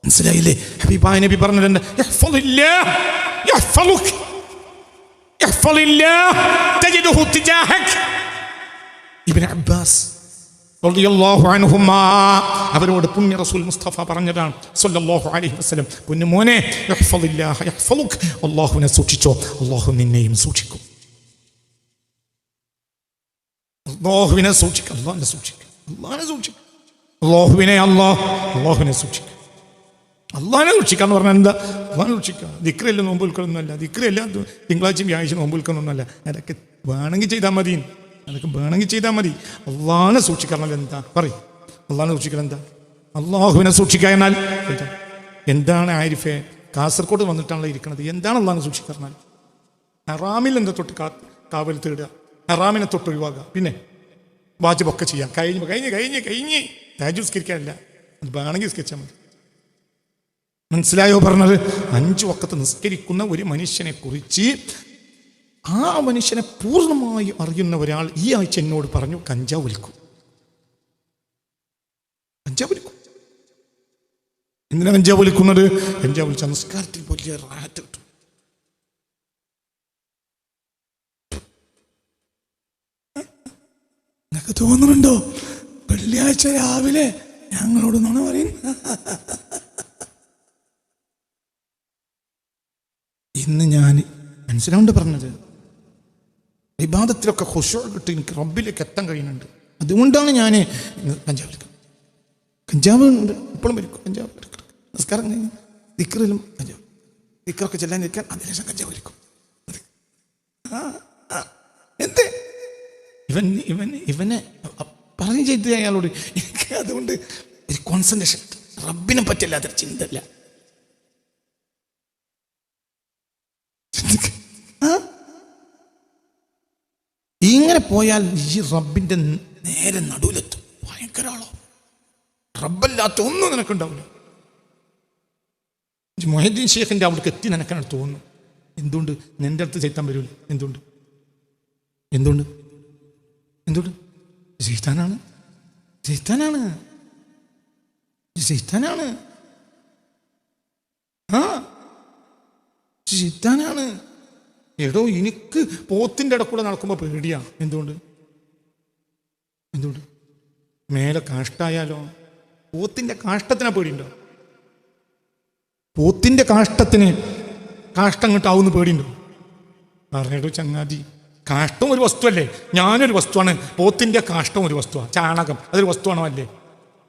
മനസ്സിലായില്ലേ? ഹബീബായ നബി പറഞ്ഞിട്ടുണ്ട്, യഹ്ഫളില്ലാഹ് യഹ്ഫളുക യഹ്ഫളില്ലാഹ് തജിദുഹു തിജാഹക. ഇബ്നു അബ്ബാസ് റളിയല്ലാഹു അൻഹുമാ അവരോട് പുണ്യ റസൂൽ മുസ്തഫ പറഞ്ഞതാണ് സല്ലല്ലാഹു അലൈഹി വസല്ലം, പൊന്നുമോനെ യഹ്ഫളില്ലാഹ യഹ്ഫളുക്, അല്ലാഹുവിനെ സൂക്ഷിച്ചോ, അല്ലാഹു നിന്നെയും സൂക്ഷിക്കും. അല്ലാഹുവിനെ സൂക്ഷിക്കുക, അല്ലാഹുവിനെ സൂക്ഷിക്കുക, അല്ലാഹുവിനെ സൂക്ഷിക്കുക, അല്ലാഹുവിനെ സൂക്ഷിക്കുക. അള്ളാഹിനെ സൂക്ഷിക്കാന്ന് പറഞ്ഞാൽ എന്താ? അള്ളാഹിനെ സൂക്ഷിക്കുക. ദിക്റല്ല നോമ്പ് വിൽക്കണമെന്നല്ല, ദിക്റല്ല തിങ്കളാഴ്ചയും വ്യാഴ്ച നോമ്പ് വിൽക്കണമെന്നല്ല. അതൊക്കെ വേണമെങ്കിൽ ചെയ്താൽ മതി, അതൊക്കെ വേണമെങ്കിൽ ചെയ്താൽ മതി. അള്ളാഹിനെ സൂക്ഷിക്കണം എന്താ പറയും? അള്ളാഹിനെ സൂക്ഷിക്കണം എന്താ? അള്ളാഹുവിനെ സൂക്ഷിക്കുക എന്നാൽ എന്താ? എന്താണ് ആരിഫെ കാസർഗോഡ് വന്നിട്ടാണല്ലോ ഇരിക്കുന്നത്? എന്താണ് അള്ളാഹിനെ സൂക്ഷിക്കാറെന്നാൽ? ഹറാമിൽ എന്താ തൊട്ട് കാവൽ തേടുക, ഹറാമിനെ തൊട്ട് ഒഴിവാക്കുക, പിന്നെ വാജിബൊക്കെ ചെയ്യാം. കഴിഞ്ഞ് താജുസ്കരിക്കാനല്ല, അത് വേണമെങ്കിൽ സ്കരിച്ചാൽ മതി. മനസ്സിലായോ പറഞ്ഞത്? 5 വഖത്ത് നിസ്കരിക്കുന്ന ഒരു മനുഷ്യനെ കുറിച്ച് ആ മനുഷ്യനെ പൂർണ്ണമായി അറിയുന്ന ഒരാൾ ഈ ആഴ്ച എന്നോട് പറഞ്ഞു, കഞ്ചാവ് വിൽക്കും. എന്തിനാ കഞ്ചാവ് വിൽക്കുന്നത്? കഞ്ചാവ് വിളിച്ച നിസ്കാരത്തിൽ വലിയ റാഹത്ത് കിട്ടും. നിനക്ക് തോന്നുന്നുണ്ടോ വെള്ളിയാഴ്ച രാവിലെ ഞങ്ങളോട് നുണ പറയും? ഇന്ന് ഞാൻ മനസ്സിലാണ്ട് പറഞ്ഞത്, ഇബാദത്തിലൊക്കെ ഖുശൂ കിട്ടി എനിക്ക് റബ്ബിലേക്ക് എത്താൻ കഴിയുന്നുണ്ട്. അതുകൊണ്ടാണ് ഞാൻ കഞ്ചാവ് എടുക്കുന്നത്. കഞ്ചാവ് ഉണ്ട് ഇപ്പോഴും വരിക്കും. കഞ്ചാവ് എടുക്കണം, നിസ്കാരം കഴിഞ്ഞ് ദിക്റിലും കഞ്ചാവ്, ദിക്റൊക്കെ ചെല്ലാനിരിക്കാൻ അതിനുശേഷം കഞ്ചാവ് വരിക്കും. എന്തേ ഇവനെ പറഞ്ഞു ചെയ്ത് അയാളോട് എനിക്ക് അതുകൊണ്ട് ഒരു കോൺസെൻട്രേഷൻ, റബ്ബിനെ പറ്റില്ലാത്തൊരു ചിന്തല്ല. ഇങ്ങനെ പോയാൽ ഈ റബ്ബിന്റെ നേരെ നടുവിലെത്തും. ഭയങ്കര ആളോ, റബ്ബല്ലാത്ത ഒന്നും നിനക്കുണ്ടാവില്ല. മൊഹീദ്ദീൻ ഷേഖിന്റെ അവിടേക്ക് എത്തി നിനക്കാണ് തോന്നുന്നു. എന്തുകൊണ്ട് നിന്റെ അടുത്ത് ചെയ്താൻ വരൂല? എന്തുകൊണ്ട്? ജിത്താനാണ്. എടോ എനിക്ക് പോത്തിന്റെ ഇടക്കൂടെ നടക്കുമ്പോൾ പേടിയാ. എന്തുകൊണ്ട്? മേലെ കാഷ്ടായാലോ? പോത്തിന്റെ കാഷ്ടത്തിനാ പേടിയുണ്ടോ? പോത്തിന്റെ കാഷ്ടത്തിന് കാഷ്ടം കിട്ടാവുന്ന പേടിയുണ്ടോ? പറഞ്ഞിട്ടോ ചങ്ങാതി, കാഷ്ടം ഒരു വസ്തുവല്ലേ? ഞാനൊരു വസ്തുവാണ്, പോത്തിന്റെ കാഷ്ടം ഒരു വസ്തുവാണ്, ചാണകം അതൊരു വസ്തുവാണോ അല്ലേ?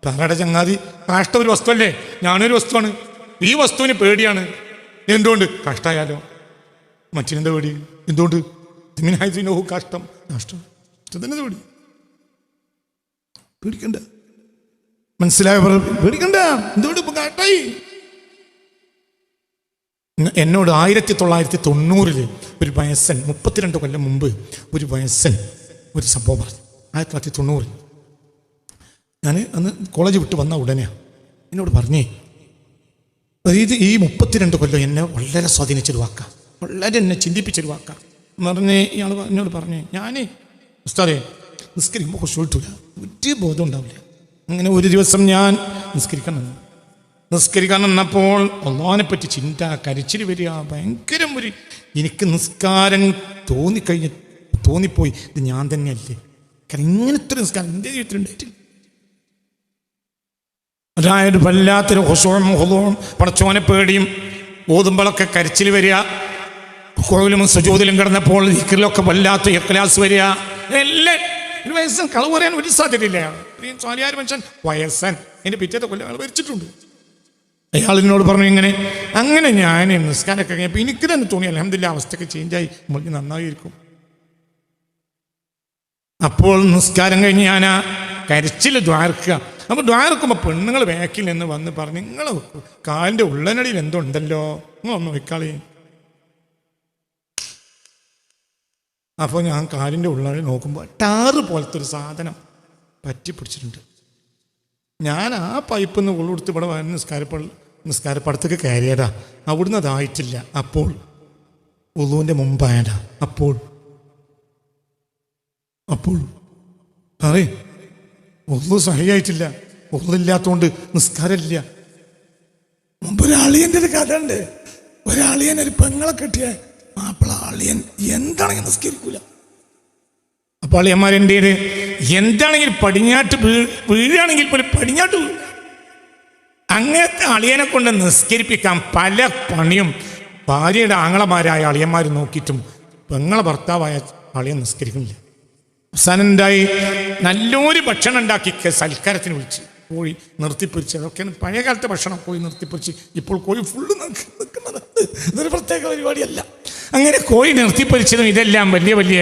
പറയുടെ ചങ്ങാതി, കാഷ്ടം ഒരു വസ്തുവല്ലേ? ഞാനൊരു വസ്തുവാണ്. ഈ വസ്തുവിന് പേടിയാണ്. എന്തുകൊണ്ട്? കാഷ്ടായാലോ? മറ്റിനെന്താ പേടി? എന്തുകൊണ്ട്? കാഷ്ടം ഇഷ്ടത്തിന് പേടി. പേടിക്കണ്ട, മനസ്സിലായോ? പേടിക്കണ്ട. എന്തുകൊണ്ട്? ഇപ്പൊ കാഷ്ടായി. എന്നോട് 1990 ഒരു വയസ്സൻ, 32 കൊല്ലം മുമ്പ് ഒരു വയസ്സൻ ഒരു സംഭവം പറഞ്ഞു. 1990 ഞാൻ അന്ന് കോളേജ് വിട്ട് വന്ന ഉടനെയാണ് എന്നോട് പറഞ്ഞേ, ഇത് ഈ 32 കൊല്ലം എന്നെ വളരെ സ്വാധീനിച്ചൊരു വാക്കാണ്, വളരെ എന്നെ ചിന്തിപ്പിച്ചൊരു വാക്കാണ്. ഇയാൾ എന്നോട് പറഞ്ഞേ, ഞാനേ ഉസ്താദേ നിസ്കരിക്കുമ്പോൾ ഖുശൂ കിട്ടൂല, ഒരു ബോധം ഉണ്ടാവില്ല. അങ്ങനെ ഒരു ദിവസം ഞാൻ നിസ്കരിക്കാൻ നിന്നപ്പോൾ അള്ളാഹിനെ പറ്റി ചിന്ത, കരച്ചിൽ വരിക, ഭയങ്കരം ഒരു എനിക്ക് നിസ്കാരം തോന്നിപ്പോയി ഇത് ഞാൻ തന്നെയല്ലേ. കാരണം ഇങ്ങനത്തെ ഒരു നിസ്കാരം എൻ്റെ ജീവിതത്തിലുണ്ടായിട്ടില്ല. അതായത് വല്ലാത്തൊരു ഹുശൂഉം പടച്ചോനെ പേടിയും, ഓതുമ്പോഴൊക്കെ കരച്ചിൽ വരിക, റുകൂഇലും സുജൂദിലും കിടന്നപ്പോൾ ദിക്റിലൊക്കെ വല്ലാത്ത ഇഖ്ലാസ് വരിക. എല്ലാം ഒരു വയസ്സൻ കളവ് പറയാൻ ഒരു സാധ്യതയില്ല. സ്വാലിയാർ മനുഷ്യൻ വയസ്സൻ എൻ്റെ പിറ്റേത്തെ കൊല്ലം അയാൾ വരിച്ചിട്ടുണ്ട്. അയാൾ എന്നോട് പറഞ്ഞു, അങ്ങനെ ഞാൻ നിസ്കാരമൊക്കെ കഴിഞ്ഞപ്പോൾ എനിക്ക് തന്നെ തോന്നി അൽഹംദുലില്ലാഹ് അവസ്ഥയൊക്കെ ചേഞ്ചായി, നമുക്ക് നന്നായിരിക്കും. അപ്പോൾ നിസ്കാരം കഴിഞ്ഞ് ഞാൻ ആ കരച്ചിൽ ദ്വാരക്കുക. അപ്പോൾ ദ്വാരക്കുമ്പോൾ പെണ്ണുങ്ങൾ ബാക്കിൽ നിന്ന് വന്ന് പറഞ്ഞു, നിങ്ങൾ കാലിൻ്റെ ഉള്ളനടിയിൽ എന്തോ ഉണ്ടല്ലോ, നിങ്ങളൊന്ന് വെക്കാളി. അപ്പോൾ ഞാൻ കാലിൻ്റെ ഉള്ളനടി നോക്കുമ്പോൾ ടാറ് പോലത്തെ ഒരു സാധനം പറ്റി പിടിച്ചിട്ടുണ്ട്. ഞാൻ ആ പൈപ്പിൽ നിന്ന് ഉള്ളെടുത്ത് ഇവിടെ വന്ന് നിസ്കാരപ്പടത്തേക്ക് കയറിയതാ, അവിടുന്ന് അതായിട്ടില്ല. അപ്പോൾ ഉളുവിൻ്റെ മുമ്പായതാ. അപ്പോൾ പറയേ ഉള്ളു സഹിയായിട്ടില്ല, ഉള്ളില്ലാത്തോണ്ട് നിസ്കാരമില്ല. മുമ്പ് ഒരാളിയൻ്റെ ഒരു കഥ ഉണ്ട്. ഒരാളിയൻ ഒരു പെങ്ങളെ കെട്ടിയ മാപ്പിള ആളിയൻ എന്താണെങ്കിൽ നിസ്കരിക്കൂല. അപ്പോൾ അളിയന്മാരെൻ്റെ എന്താണെങ്കിൽ പടിഞ്ഞാട്ട് വീഴുകയാണെങ്കിൽ പോലും പടിഞ്ഞാട്ട് അങ്ങനത്തെ അളിയനെ കൊണ്ട് നിസ്കരിപ്പിക്കാൻ പല പണിയും ഭാര്യയുടെ ആങ്ങളമാരായ അളിയന്മാർ നോക്കിയിട്ടും പെങ്ങളെ ഭർത്താവായ അളിയൻ നിസ്കരിക്കുന്നില്ല. അവസാനം ഉണ്ടായി നല്ലൊരു ഭക്ഷണം ഉണ്ടാക്കി സൽക്കാരത്തിന് വിളിച്ച് കോഴി നിർത്തിപ്പൊരിച്ച്. അതൊക്കെയാണ് പഴയ കാലത്തെ ഭക്ഷണം, കോഴി നിർത്തിപ്പൊരിച്ച്. ഇപ്പോൾ കോഴി ഫുള്ള് നിൽക്കുന്നത് ഇതൊരു പ്രത്യേക പരിപാടിയല്ല. അങ്ങനെ കോഴി നിർത്തിപ്പൊരിച്ചതും ഇതെല്ലാം വലിയ വലിയ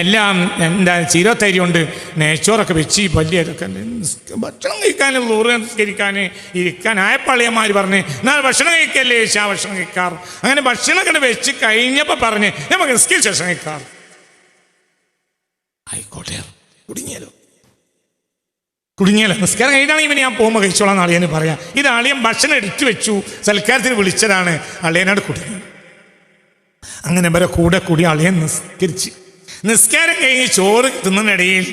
എല്ലാം എന്താ ചീരത്തരി കൊണ്ട് നെയ്ച്ചോറൊക്കെ വെച്ച് വലിയ ഭക്ഷണം കഴിക്കാൻ നിസ്കരിക്കാൻ ഇരിക്കാൻ ആയപ്പള്ളിയന്മാർ പറഞ്ഞ് എന്നാൽ ഭക്ഷണം കഴിക്കല്ലേ ആ ഭക്ഷണം കഴിക്കാറ്. അങ്ങനെ ഭക്ഷണമൊക്കെ വെച്ച് കഴിഞ്ഞപ്പോൾ പറഞ്ഞ് നമുക്ക് നിസ്കരിച്ച് ഭക്ഷണം കഴിക്കാറ്. ആയിക്കോട്ടെ, കുടുങ്ങിയല്ലോ നിസ്കാരം കഴിഞ്ഞാണെങ്കിൽ ഇവന് ഞാൻ പോകുമ്പോൾ കഴിച്ചോളാം അളിയന് പറയാം. ഇത് അളിയൻ ഭക്ഷണം എടുത്തു വെച്ചു, സൽക്കാരത്തിന് വിളിച്ചതാണ്, അളിയനോട് കുടുങ്ങി. അങ്ങനെ വരെ കൂടെ കൂടി അളിയൻ നിസ്കാരം കഴിഞ്ഞ് ചോറ് തിന്നുന്നിടയിൽ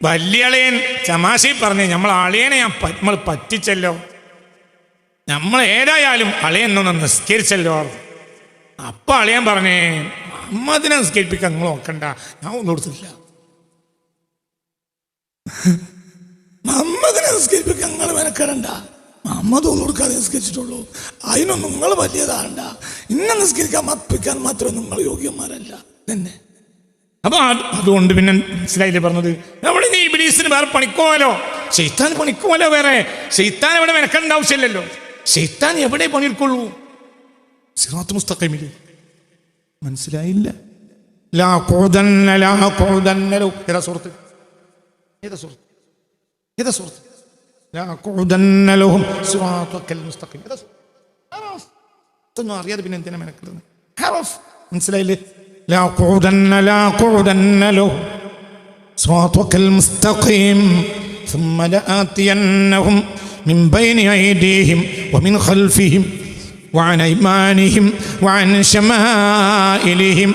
വലിയ അളിയൻ തമാശയിൽ പറഞ്ഞ് നമ്മൾ അളിയനെ നമ്മൾ പറ്റിച്ചല്ലോ, നമ്മൾ ഏതായാലും അളിയനൊന്ന് നിസ്കരിച്ചല്ലോ. അപ്പം അളിയൻ പറഞ്ഞേ അമ്മതിനെ നിസ്കരിപ്പിക്കാൻ നിങ്ങൾ നോക്കണ്ട, ഞാൻ ഒന്നും കൊടുത്തില്ല. മമ്മദിനെ നിസ്കരിപ്പിക്കാൻ നിങ്ങൾ മെനക്കെടണ്ട, മമ്മത് ഒന്നും കൊടുക്കാതെ നിസ്കരിച്ചിട്ടുള്ളൂ, അതിനൊന്നും നിങ്ങൾ വലിയതാണ്ട, ഇന്നെ നിസ്കരിക്കാൻ മപ്പിക്കാൻ മാത്രം നിങ്ങൾ യോഗ്യന്മാരല്ല തന്നെ. അപ്പൊ അതുകൊണ്ട് പിന്നെ മനസ്സിലായില്ലേ പറഞ്ഞത്, എവിടെ നീ ഇബ്ലീസിന് വേറെ പണിക്കോലോ, ശൈത്താൻ പണിക്കോലോ വേറെ. ശൈത്താൻ എവിടെ മെനക്കേണ്ട ആവശ്യമില്ലല്ലോ. ശൈത്താൻ എവിടെ പണിയെടുക്കുള്ളൂ? സിറാത്ത് മുസ്തഖീമിൽ. മനസ്സിലായില്ല? ലാ ഖുദന്ന ലാ ഖുദന്ന ലോ. ഏതാ സൂറത്ത്? ഏതാ സൂറത്ത്? ഏതാ സൂറത്ത്? ലാ ഖുദന്ന ലഹും സിറാത്തൽ മുസ്തഖീം. ഏതാ സൂറത്ത്? ഇതൊന്നും അറിയാതെ പിന്നെ എന്തിനാ മെനക്കെടുന്നത്? ഹറഫ്. മനസ്സിലായില്ലേ? ലാ ഖുദന്ന ലഹും സിറാത്തൽ മുസ്തഖീം ثم لآتينهم من بين أيديهم ومن خلفهم وعن أيمانهم وعن شمائلهم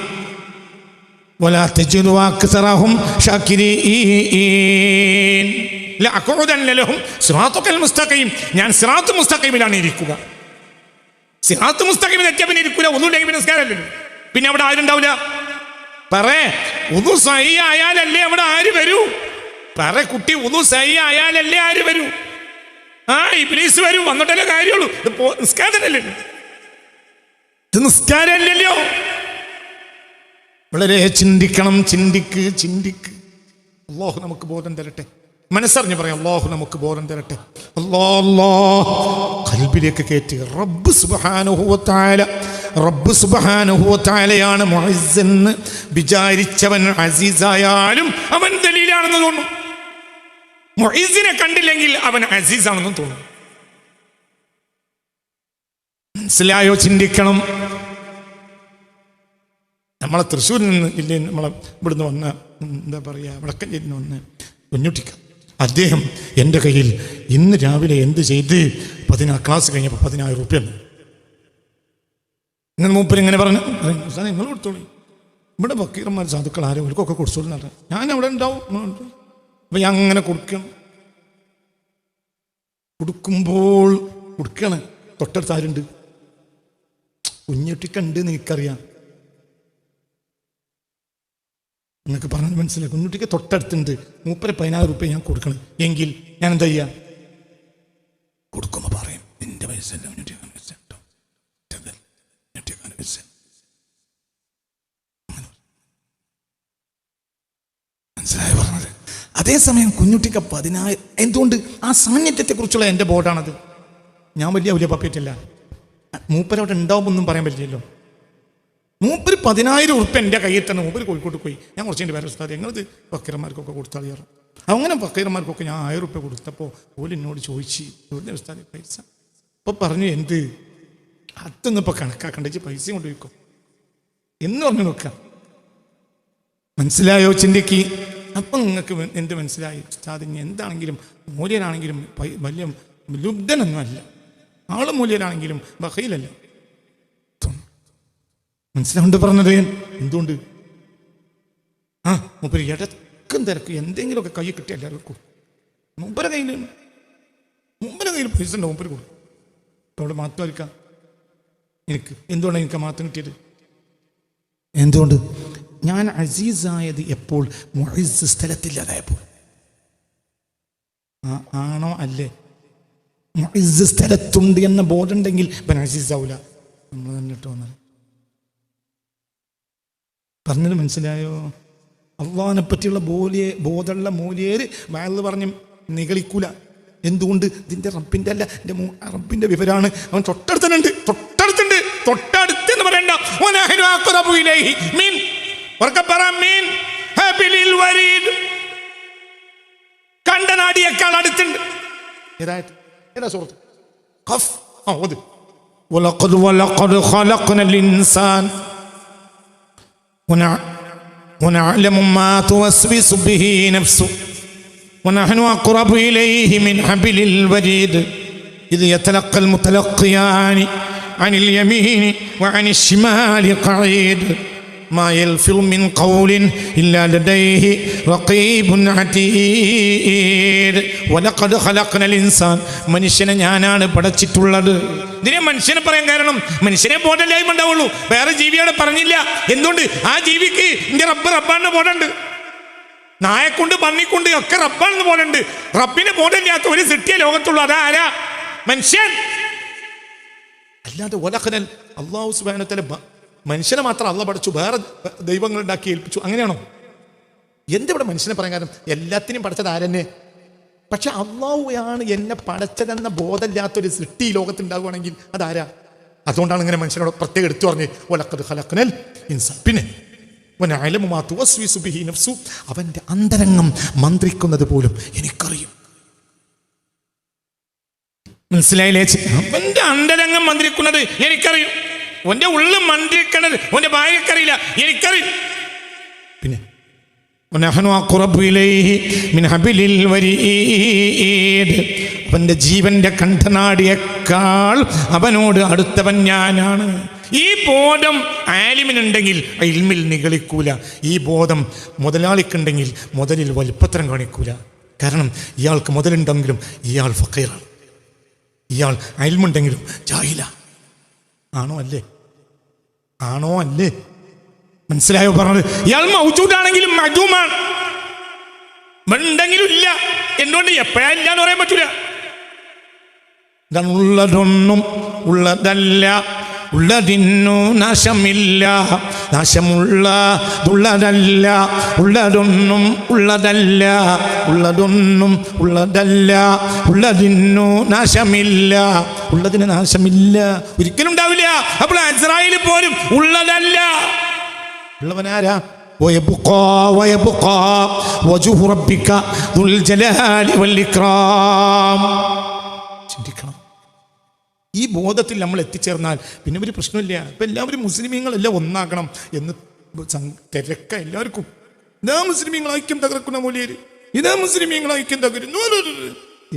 ولا تجد أكثرهم شاكرين لأقعدن لهم صراطك المستقيم. ഞാൻ സിറാത്ത് മുസ്തഖീമിലാണ് ഇരിക്കുക. സിറാത്ത് മുസ്തഖീമിൽ എത്തിയ പിന്നെ ഇരിക്കൂല, ഒന്നുമില്ലെങ്കിൽ പിന്നെ നിസ്കാരമല്ലല്ലോ, പിന്നെ അവിടെ ആരുണ്ടാവില്ല. ഉദു സഹീഹ് ആയാലല്ലേ അവിടെ ആര് വരൂ? കുട്ടി ഉദു സഹീഹ് ആയാലല്ലേ ആര് വരൂ? ഇബ്ലീസ് വരൂ, വന്നിട്ടല്ലേ കാര്യമുള്ളൂ. ഇത് നിസ്കാരമല്ലല്ലോ, ഇത് നിസ്കാരമല്ലല്ലോ. വളരെ ചിന്തിക്കണം, ചിന്തിക്ക്. അല്ലാഹു നമുക്ക് ബോധം തരട്ടെ. മനസ്സറിഞ്ഞ് പറയാം, അല്ലാഹു നമുക്ക് ബോധം തരട്ടെ. ഖൽബിലേക്ക് കയറ്റി. റബ്ബ് സുബ്ഹാനഹു വ തആലയാണ് മുഅസ്സ് എന്ന് വിചാരിച്ചവൻ അസീസായാലും അവൻ ദലീലാണെന്ന് തോന്നും. മുഅസ്സിനെ കണ്ടില്ലെങ്കിൽ അവൻ അസീസാണെന്ന് തോന്നും. മനസ്സിലായോ? ചിന്തിക്കണം. നമ്മളെ തൃശ്ശൂരിൽ നിന്ന് ഇല്ലേ, നമ്മളെ ഇവിടുന്ന് വന്ന എന്താ പറയുക, വടക്കഞ്ചേരിയിൽ നിന്ന് വന്ന് കുഞ്ഞുട്ടിക്ക, അദ്ദേഹം എൻ്റെ കയ്യിൽ ഇന്ന് രാവിലെ എന്ത് ചെയ്ത് ക്ലാസ് കഴിഞ്ഞപ്പോൾ 10,000 റുപ്യ ഇങ്ങനെ മൂപ്പര് ഇങ്ങനെ പറഞ്ഞു, നിങ്ങൾ കൊടുത്തോളൂ, ഇവിടെ ഫക്കീറന്മാർ സാധുക്കൾ ആരും ഇവർക്കൊക്കെ കൊടുത്തോളൂ എന്ന് പറഞ്ഞു. ഞാൻ അവിടെ ഉണ്ടാവും. അപ്പം ഞാൻ അങ്ങനെ കൊടുക്കുമ്പോൾ കൊടുക്കണം. തൊട്ടടുത്ത് ആരുണ്ട്? കുഞ്ഞുട്ടിക്കുണ്ട് എന്ന് എനിക്കറിയാം. നിങ്ങൾക്ക് പറഞ്ഞത് മനസ്സിലായി. കുഞ്ഞുട്ടിക്ക് തൊട്ടടുത്തുണ്ട്. മൂപ്പര് 10,000 റുപ്യ ഞാൻ കൊടുക്കണം എങ്കിൽ ഞാൻ എന്താ ചെയ്യാ? കൊടുക്കുമ്പോൾ പറയും, നിന്റെ പൈസ അല്ല, മനസ്സിലായി പറഞ്ഞത്. അതേസമയം കുഞ്ഞുട്ടിക്ക് 10,000. എന്തുകൊണ്ട്? ആ സാന്നിധ്യത്തെക്കുറിച്ചുള്ള എൻ്റെ ബോർഡാണത്. ഞാൻ വലിയ പപ്പേറ്റല്ല. മൂപ്പരവിടെ ഉണ്ടാവുമൊന്നും പറയാൻ പറ്റില്ലല്ലോ. മൂപ്പര് 10,000 റുപ്യ എൻ്റെ കയ്യിൽ തന്നെ. മൂപ്പര് കോഴിക്കോട്ട് പോയി. ഞാൻ കുറച്ച് പേരെ ഉസ്താദ് ഞങ്ങളിത് ഫക്കീറന്മാർക്കൊക്കെ കൊടുത്താളിയാറ്. അങ്ങനെ ഫക്കീറന്മാർക്കൊക്കെ ഞാൻ 1000 റുപ്യ കൊടുത്തപ്പോൾ ഓല് എന്നോട് ചോദിച്ചു, ഉസ്താദ് പൈസ. അപ്പോൾ പറഞ്ഞു, എന്ത് അതൊന്നും ഇപ്പോൾ കണക്കാക്കണ്ട, പൈസ കൊണ്ട് വയ്ക്കും എന്ന് പറഞ്ഞു നോക്കാം. മനസ്സിലായോ? ചിന്തിക്ക്. അപ്പം നിങ്ങൾക്ക് എന്ത് മനസ്സിലായി? ഉസ്താദ് ഇനി എന്താണെങ്കിലും മൂല്യനാണെങ്കിലും വലിയ ലുബ്ധനൊന്നും അല്ല, ആള് മൂല്യനാണെങ്കിലും ബഖീലല്ല. മനസ്സിലാവുണ്ട് പറഞ്ഞത്? എന്തുകൊണ്ട്? മൂപ്പര് ഇടക്കും തിരക്ക് എന്തെങ്കിലുമൊക്കെ കൈ കിട്ടിയ എല്ലാവർക്കും മൂപ്പര കയ്യിൽ പൈസ ഉണ്ട്, മൂപ്പര് കൊടുക്കും. അപ്പോൾ അവിടെ മാറ്റം എനിക്ക് എന്തുകൊണ്ടാണ് എനിക്ക് മാറ്റം കിട്ടിയത്? എന്തുകൊണ്ട്? ഞാൻ അസീസായത് എപ്പോൾ? മുഅസ്സ് സ്ഥലത്തില്ലാതായപ്പോൾ. ആണോ അല്ലേ? മുഇസ്സ് സ്ഥലത്തുണ്ട് എന്ന ബോധമുണ്ടെങ്കിൽ ഇവൻ അസീസാവൂല. നമ്മൾ തന്നെ ഇട്ട് വന്നത് പറഞ്ഞത് മനസ്സിലായോ? അള്ളാഹിനെ പറ്റിയുള്ള ബോധമുള്ള മൂല്യേര് വയല് പറഞ്ഞ് നിഗളിക്കൂല. എന്തുകൊണ്ട്? ഇതിൻ്റെ റബ്ബിൻ്റെ അല്ല, എൻ്റെ റബ്ബിൻ്റെ വിവരമാണ്. അവൻ തൊട്ടടുത്തുണ്ട്, തൊട്ടടുത്തെന്ന് പറയണ്ട. കണ്ടനാടിയേക്കാൾ അടുത്തുണ്ട്. ഏതാ സുഹൃത്ത്? ഖഫ്. വലഖദ് ഖലഖനൽ ഇൻസാൻ ونعلم ما توسوس به نفسه ونحن أقرب إليه من حبل الوريد إذ يتلقى المتلقيان عن اليمين وعن الشمال قعيد ما يلفظ من قول إلا لديه رقيب عتيد ولقد خلقنا الإنسان മനുഷ്യനെ ഞാനാണ് പടച്ചിട്ടുള്ളത്. ഇതിനെ മനുഷ്യനെ പറയാൻ കാരണം മനുഷ്യനെ ബോധമില്ലായ്മ ഉണ്ടാവുള്ളൂ, വേറെ ജീവിയോടെ പറഞ്ഞില്ല. എന്തുകൊണ്ട്? ആ ജീവിക്ക് എൻ്റെ റബ്ബാണെന്ന് ബോധമുണ്ട്. നായക്കൊണ്ട് പന്നിക്കൊണ്ട് ഒക്കെ റബ്ബാണെന്ന് ബോധമുണ്ട്. റബ്ബിനെ ബോധമില്ലാത്ത ഒരു സൃഷ്ടിയെ ലോകത്തുള്ളൂ. അതാരാ? മനുഷ്യൻ. അല്ലാതെ ഒലഖനൽ അല്ലാഹു സുബ്ഹാനഹു വ തആല മനുഷ്യനെ മാത്രം അള്ളാഹ് പഠിച്ചു, വേറെ ദൈവങ്ങൾ ഉണ്ടാക്കി ഏൽപ്പിച്ചു, അങ്ങനെയാണോ? എന്തിവിടെ മനുഷ്യനെ പറയാൻ കാരണം? എല്ലാത്തിനും പഠിച്ചത് ആരെന്നെ? പക്ഷെ അള്ളാഹുവാണ് എന്നെ പഠിച്ചതെന്ന ബോധമില്ലാത്തൊരു സൃഷ്ടി ലോകത്തുണ്ടാവുകയാണെങ്കിൽ അതാരാ? അതുകൊണ്ടാണ് ഇങ്ങനെ മനുഷ്യനോട് പ്രത്യേകം എടുത്തു പറഞ്ഞ് വലഖദ് ഖലഖനൽ ഇൻസാൻ. പിന്നെ വനഅലമു മാ തുവസ്വിസു ബിഹി നഫ്സു, അവന്റെ അന്തരംഗം മന്ത്രിക്കുന്നത് പോലും എനിക്കറിയും. മനസ്സിലായില്ലേ? അവന്റെ അന്തരംഗം മന്ത്രിക്കുന്നത് എനിക്കറിയും. ഓന്റെ ഉള്ളിൽ മന്ത്രിക്കണത് ഓന്റെ ഭാര്യക്കറിയില്ല, എനിക്കറിയും. പിന്നെ അവന്റെ ജീവന്റെ കണ്ഠനാടിയേക്കാൾ അവനോട് അടുത്തവൻ ഞാനാണ്. ഈ ബോധം ആലിമിനുണ്ടെങ്കിൽ ഇൽമിൽ നിഗളിക്കൂല. ഈ ബോധം മുതലാളിക്കുണ്ടെങ്കിൽ മുതലിൽ വലുപ്പത്തരം കാണിക്കൂല. കാരണം ഇയാൾക്ക് മുതലുണ്ടെങ്കിലും ഇയാൾ ഫക്കീറാണ്, ഇയാൾ ഇൽമുണ്ടെങ്കിലും ജാഹില. ആണോ അല്ലേ? ആണോ അല്ലേ? മനസ്സിലായോ പറഞ്ഞത്? ഇയാൾ മൗജൂദാണെങ്കിലും മഅ്ദൂമാണ്, ഉണ്ടെങ്കിലും ഇല്ല. എന്തുകൊണ്ട്? എപ്പോഴാ ഇല്ലാന്ന് പറയാൻ പറ്റൂല. ഉള്ളതൊന്നും ഉള്ളതല്ല, ഉള്ളതിന്നു നാശമില്ല, നാശമുള്ളതുള്ളതല്ല, ഉള്ളതൊന്നും ഉള്ളതല്ല, ഉള്ളതൊന്നും ഉള്ളതല്ല, ഉള്ളതിന്നു നാശമില്ല, ഉള്ളതിന് നാശമില്ല, ഒരിക്കലും ഉണ്ടാവില്ല. അപ്പോൾ ഇസ്രായേൽ പോലും ഉള്ളതല്ല. ഉള്ളവനാരാ? ചിന്തിക്കണം. ഈ ബോധത്തിൽ നമ്മൾ എത്തിച്ചേർന്നാൽ പിന്നെ ഒരു പ്രശ്നമില്ല. ഇപ്പം എല്ലാവരും മുസ്ലിമീങ്ങളെല്ലാം ഒന്നാകണം എന്ന് തിരക്ക എല്ലാവർക്കും. ഇതാ മുസ്ലിമീങ്ങൾ ഐക്യം തകർക്കുന്ന മൂല്യര്, ഇതാ മുസ്ലിമീങ്ങൾ ഐക്യം തകരുന്നു.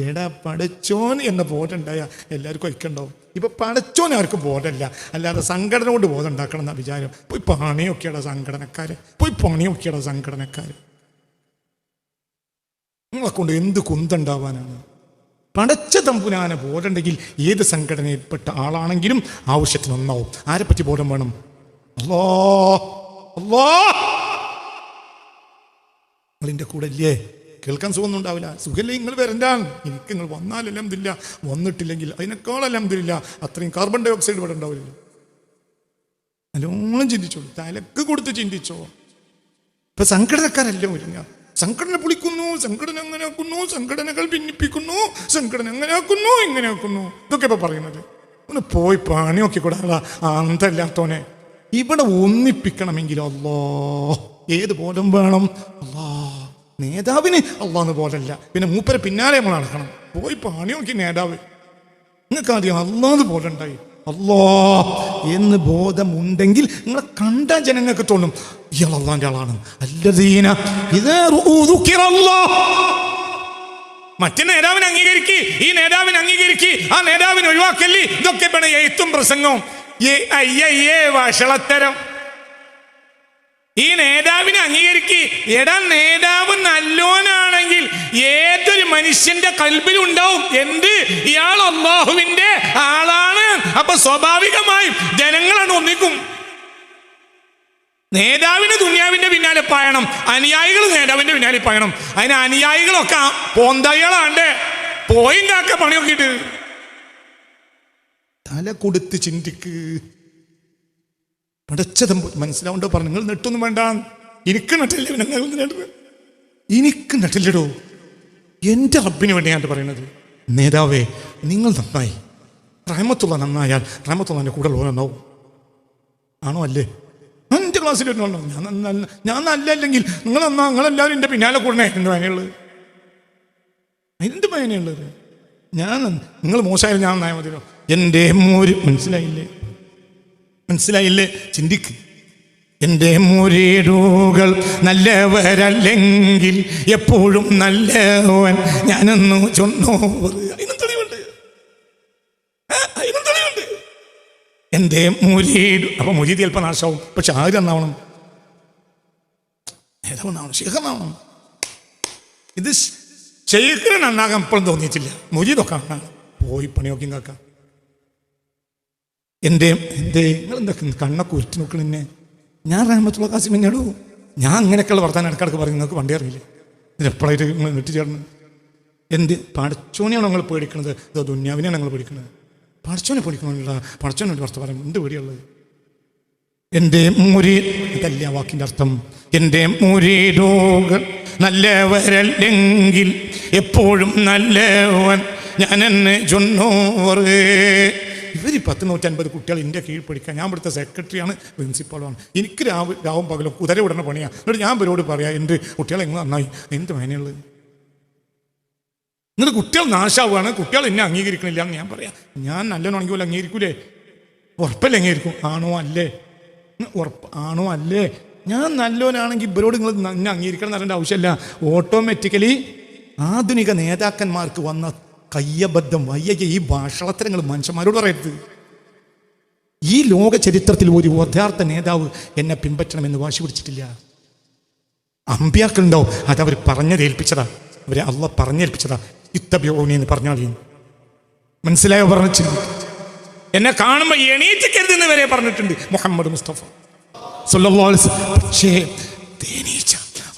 എടാ പടച്ചോൻ എന്ന ബോധം ഉണ്ടായ എല്ലാവർക്കും ഐക്യമുണ്ടാവും. ഇപ്പൊ പടച്ചോൻ ആർക്കും ബോധമല്ല, അല്ലാതെ സംഘടന കൊണ്ട് ബോധം ഉണ്ടാക്കണം എന്നാ വിചാരം. പോയി പണിയൊക്കെയാണ് സംഘടനക്കാര്, പോയി പണിയൊക്കെയാണ് സംഘടനക്കാര്. നിങ്ങളെ കൊണ്ട് എന്ത് കുന്തുണ്ടാവാനാണ്? പടച്ച തമ്പുരാനെ ബോധം ഉണ്ടെങ്കിൽ ഏത് സംഘടനയിൽപ്പെട്ട ആളാണെങ്കിലും ആവശ്യത്തിന് ഒന്നാവും. ആരെപ്പറ്റി ബോധം വേണം? നിങ്ങളിൻ്റെ കൂടെ ഇല്ലേ? കേൾക്കാൻ സുഖമൊന്നും ഉണ്ടാവില്ല. സുഖമില്ല, നിങ്ങൾ വരണ്ടാണ്. എനിക്ക് നിങ്ങൾ വന്നാലും അൽഹംദുലില്ലാ, വന്നിട്ടില്ലെങ്കിൽ അതിനേക്കാൾ അൽഹംദുലില്ലാ. അത്രയും കാർബൺ ഡൈ ഓക്സൈഡ് ഇവിടെ ഉണ്ടാവില്ല. നല്ലോണം ചിന്തിച്ചോളൂ, തലക്ക് കൊടുത്ത് ചിന്തിച്ചോ. ഇപ്പൊ സംഘടനക്കാരെല്ലാം ഒരുങ്ങ. സംഘടന പൊളിക്കുന്നു, സംഘടന അങ്ങനെ ആക്കുന്നു, സംഘടനകൾ ഭിന്നിപ്പിക്കുന്നു, സംഘടന അങ്ങനെ ആക്കുന്നു, ഇങ്ങനെ ആക്കുന്നു, ഇതൊക്കെ ഇപ്പൊ പറയുന്നത്. ഒന്ന് പോയി പണി നോക്കിക്കൂടാ അന്തല്ലാത്തോനെ. ഇവിടെ ഒന്നിപ്പിക്കണമെങ്കിൽ ഏത് ബോധം വേണം? നേതാവിന് അള്ളാന്ന് ബോധമല്ല, പിന്നെ മൂപ്പരെ പിന്നാലെ നമ്മൾ നടക്കണം. പോയി പണി നോക്കി നേതാവ്. നിങ്ങൾക്ക് ആദ്യം അള്ളാന്ന് ബോധം ഉണ്ടായി. എന്ന് ബോധമുണ്ടെങ്കിൽ നിങ്ങളെ കണ്ട ജനങ്ങൾക്ക് തോന്നും ഇയാൾ അള്ളാന്റെ ആളാണ്. അല്ലദീന ഇദാ റൂദുകിറല്ലാഹ്, മറ്റേ നേതാവിനെ അംഗീകരിക്ക്, ഈ നേതാവിനെ അംഗീകരിക്ക്, ആ നേതാവിനെ ഒഴിവാക്കല്ലേ. ഇതൊക്കെ വേണം എഴുത്തും പ്രസംഗവും. അയ്യേ വഷളത്തരം. ഈ നേതാവിനെ അംഗീകരിക്ക്. എടാ നേതാവ് നല്ലോനാണെങ്കിൽ ഏതൊരു മനുഷ്യന്റെ കൽബിലും ഉണ്ടാവും എന്ത്? ഇയാൾ അല്ലാഹുവിന്റെ ആളാണ്. അപ്പൊ സ്വാഭാവികമായും ജനങ്ങളാണ് ഒന്നിക്കും. നേതാവിന് ദുനിയാവിന്റെ പിന്നാലെ പായണം, അനുയായികൾ നേതാവിന്റെ പിന്നാലെ പായണം. അതിന് അനുയായികളൊക്കെ പോന്തകളാണ്ട് പോയും കാക്ക പണി നോക്കിയിട്ട് തല കൊടുത്ത് ചിന്തിക്ക്. പടച്ചതും മനസ്സിലാവുണ്ടോ പറഞ്ഞു. നിങ്ങൾ നെട്ടൊന്നും വേണ്ട, എനിക്ക് നട്ടില്ല, നിങ്ങൾ എനിക്ക് നട്ടില്ലടോ. എൻ്റെ റബ്ബിന് വേണ്ടിയാണ് പറയുന്നത്. നേതാവേ, നിങ്ങൾ നന്നായി, റഹ്മത്തുള്ള നന്നായാൽ റഹ്മത്തുള്ളതിൻ്റെ കൂടെ നന്നാവും. ആണോ അല്ലേ? എൻ്റെ ക്ലാസ്സിൽ വരുന്നുണ്ടോ? ഞാൻ നല്ല അല്ലെങ്കിൽ നിങ്ങൾ നന്നാ, നിങ്ങളെല്ലാവരും എൻ്റെ പിന്നാലെ കൂടണേ. എൻ്റെ വേനയുള്ളത് അതിൻ്റെ വേനയുള്ളത്. നിങ്ങൾ മോശമായാലും ഞാൻ നന്നായ മതിയോ? എൻ്റെ മോര് മനസ്സിലായില്ലേ? ചിന്തിക്ക്. എൻ്റെ മുരീടുകൾ നല്ലവരല്ലെങ്കിൽ എപ്പോഴും നല്ലവൻ ഞാനൊന്നു ചൊന്നോ. അതിനും തെളിവുണ്ട്. എൻ്റെ മുരീട്. അപ്പൊ മുരീദ് ചിലപ്പോൾ നാശമാവും. പക്ഷെ ആര് നന്നാവണം? നേതാവെന്നാവണം, ശേഖരനാവണം. ഇത് ശേഖരൻ നന്നാകാൻ എപ്പോഴും തോന്നിയിട്ടില്ല. മുരീദൊക്കെ നന്നാകാം. പോയി പണിയൊക്കെ കാക്കാം. എൻ്റെ നിങ്ങളെന്തൊക്കെ കണ്ണൊക്കെ ഉരുത്തി നോക്കണെന്നെ. ഞാൻ റഹ്മത്തുള്ള കാസിമിനോടോ ഞാൻ അങ്ങനെയൊക്കെയുള്ള വർത്താനം ഇടക്കിടക്ക് പറയും. നിങ്ങൾക്ക് വണ്ടി അറിയില്ലേ? ഇതിലെപ്പോഴായിട്ട് നിങ്ങൾ നെട്ടിച്ചേർന്ന് എന്ത് പടച്ചോനെയാണോ നിങ്ങൾ പേടിക്കണത്? അതോ ദുന്യാവിനെയാണ് നിങ്ങൾ പേടിക്കണത്? പടച്ചോനെ പേടിക്കണമെന്നില്ല. പടച്ചോനെ വർത്ത പറയും. എന്ത് പേടിയുള്ളത്? എൻ്റെ മുരീദ്, ഇതല്ല വാക്കിൻ്റെ അർത്ഥം. എൻ്റെ മുരീദുകൾ നല്ലവരല്ലെങ്കിൽ എപ്പോഴും നല്ലവൻ ഞാനെന്നെ ചൊന്നോർ. ഇവർ 10-150 കുട്ടികൾ എൻ്റെ കീഴിൽ പഠിക്കാൻ. ഞാൻ ഇവിടുത്തെ സെക്രട്ടറിയാണ്, പ്രിൻസിപ്പാളുമാണ്. എനിക്ക് രാവും പകലും കുതിര വിടണ പണിയാണ്. എന്നിട്ട് ഞാൻ ഇവരോട് പറയാം, എൻ്റെ കുട്ടികളെ എങ്ങനെ നന്നായി. എന്ത് വേനയുള്ളത്? എന്നിട്ട് കുട്ടികൾ നാശാവുകയാണ്. കുട്ടികൾ എന്നെ അംഗീകരിക്കണില്ല എന്ന് ഞാൻ പറയാം. ഞാൻ നല്ലവനാണെങ്കിൽ പോലെ അംഗീകരിക്കൂലേ? ഉറപ്പല്ലേ അംഗീകരിക്കും? ആണോ അല്ലേ? ഞാൻ നല്ലവനാണെങ്കിൽ ഇവരോട് നിങ്ങൾ എന്നെ അംഗീകരിക്കണം എന്ന് അറിയേണ്ട ആവശ്യമില്ല. ഓട്ടോമാറ്റിക്കലി ആധുനിക നേതാക്കന്മാർക്ക് വന്ന കയ്യബദ്ധം ഈ ഭാഷളത്തരങ്ങൾ മനുഷ്യന്മാരോട് പറയരുത്. ഈ ലോക ചരിത്രത്തിൽ ഒരു യഥാർത്ഥ നേതാവ് എന്നെ പിൻപറ്റണമെന്ന് വാശി പിടിച്ചിട്ടില്ല. അമ്പിയാക്കളുണ്ടോ? അതവർ പറഞ്ഞതേൽപ്പിച്ചതാ. അവരെ അള്ളാഹ് പറഞ്ഞേൽപ്പിച്ചതാ. ഇത്തബിഊനി എന്ന് പറഞ്ഞാൽ മനസ്സിലായോ? പറഞ്ഞു എന്നെ കാണുമ്പോൾ എണീറ്റിക്കരുതെന്ന് വരെ പറഞ്ഞിട്ടുണ്ട് മുഹമ്മദ് മുസ്തഫ സല്ലല്ലാഹു അലൈഹി വസല്ലം. പക്ഷേ തേനീച്ച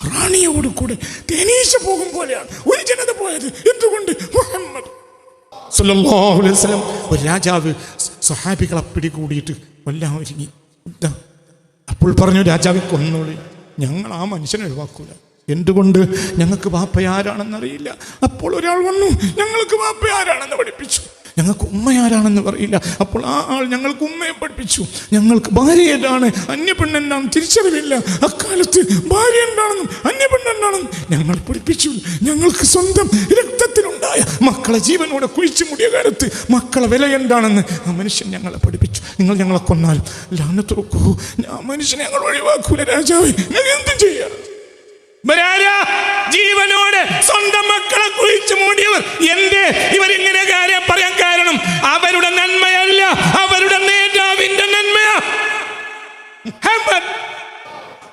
റാണിയോട് കൂടെ തേനീച്ച പോകും പോലെയാണ് ഒരു ജനത പോയത്. എന്തുകൊണ്ട്? മുഹമ്മദ് സല്ലല്ലാഹു അലൈഹി വസല്ലം. ഒരു രാജാവ് സ്വഹാബികളെ പിടികൂടിയിട്ട് കൊല്ലാൻ ഒരുങ്ങി. അപ്പോൾ പറഞ്ഞു, രാജാവ് കൊന്നോളി, ഞങ്ങൾ ആ മനുഷ്യനെ ഒഴിവാക്കൂല. എന്തുകൊണ്ട്? ഞങ്ങൾക്ക് വാപ്പയാരാണെന്നറിയില്ല. അപ്പോൾ ഒരാൾ വന്നു, ഞങ്ങൾക്ക് വാപ്പയാരാണെന്ന് പഠിപ്പിച്ചു. ഞങ്ങൾക്ക് ഉമ്മയാരാണെന്ന് പറയില്ല. അപ്പോൾ ആ ആൾ ഞങ്ങൾക്ക് ഉമ്മയെ പഠിപ്പിച്ചു. ഞങ്ങൾക്ക് ഭാര്യ ഏതാണ്, അന്യപെണ്ണെന്താണെന്ന് തിരിച്ചറിവില്ല. അക്കാലത്ത് ഭാര്യ എന്താണെന്നും അന്യപെണ്ണെന്താണെന്നും ഞങ്ങൾ പഠിപ്പിച്ചു. ഞങ്ങൾക്ക് സ്വന്തം രക്തത്തിലുണ്ടായ മക്കളെ ജീവനോടെ കുഴിച്ചു മൂടിയ കാലത്ത് മക്കളെ വില എന്താണെന്ന് ആ മനുഷ്യൻ ഞങ്ങളെ പഠിപ്പിച്ചു. നിങ്ങൾ ഞങ്ങളെ കൊന്നാലും ലാനത്തുറക്കൂ, ആ മനുഷ്യനെ ഞങ്ങൾ ഒഴിവാക്കൂല. രാജാവേ, ഞങ്ങൾ എന്തും ചെയ്യാം. ജീവനോടെ സ്വന്തം മക്കളെ കുഴിച്ചു മൂടിയവർ ഇവരിങ്ങനെ കാര്യം പറയാൻ കാരണം അവരുടെ നന്മയല്ല, അവരുടെ നേതാവിന്റെ നന്മയാ.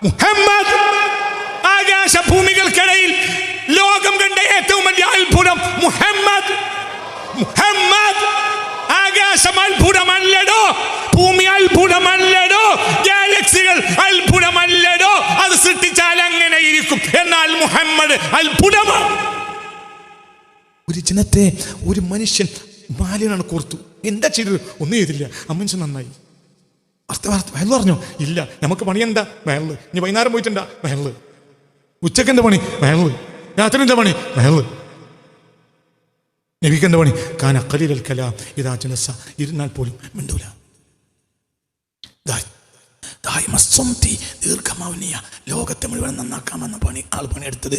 മുഹമ്മദ് ആകാശഭൂമികൾക്കിടയിൽ ലോകം കണ്ട ഏറ്റവും വലിയ അത്ഭുതം മുഹമ്മദ്. ആകാശം അത്ഭുതമല്ലടോ, ഭൂമി അത്ഭുതമല്ലടോ, ഗാലക്സികൾ അത്ഭുതമല്ലടോ. അത് സൃഷ്ടിച്ചാൽ അങ്ങനെ ഇരിക്കും. എന്നാൽ മുഹമ്മദ് അത്ഭുതമാണ്. ഒരു ജനത്തെ ഒരു മനുഷ്യൻ ബാല്യനാണ് കോർത്തു. എന്താ ചെയ്തത്? ഒന്നും ചെയ്തില്ല. ആ മനുഷ്യൻ നന്നായി. വയല് പറഞ്ഞോ? ഇല്ല. നമുക്ക് പണി എന്താ? വയല്. ഇനി വൈകുന്നേരം പോയിട്ടുണ്ടാ? വയല്. ഉച്ചക്ക് എന്താ പണി? വയല്. രാത്രി എന്താ പണി? വയല്. നബിക്ക് എന്താ പണി? കാന ഖലീലൽ കലാം ഇദാ ജലസ, ഇരുന്നാൽ പോലും മിണ്ടൂല. ദീർഘമൗനിയ, ലോകത്തെ മുഴുവൻ നന്നാക്കാമെന്ന ആൾ പണിയെടുത്തത്.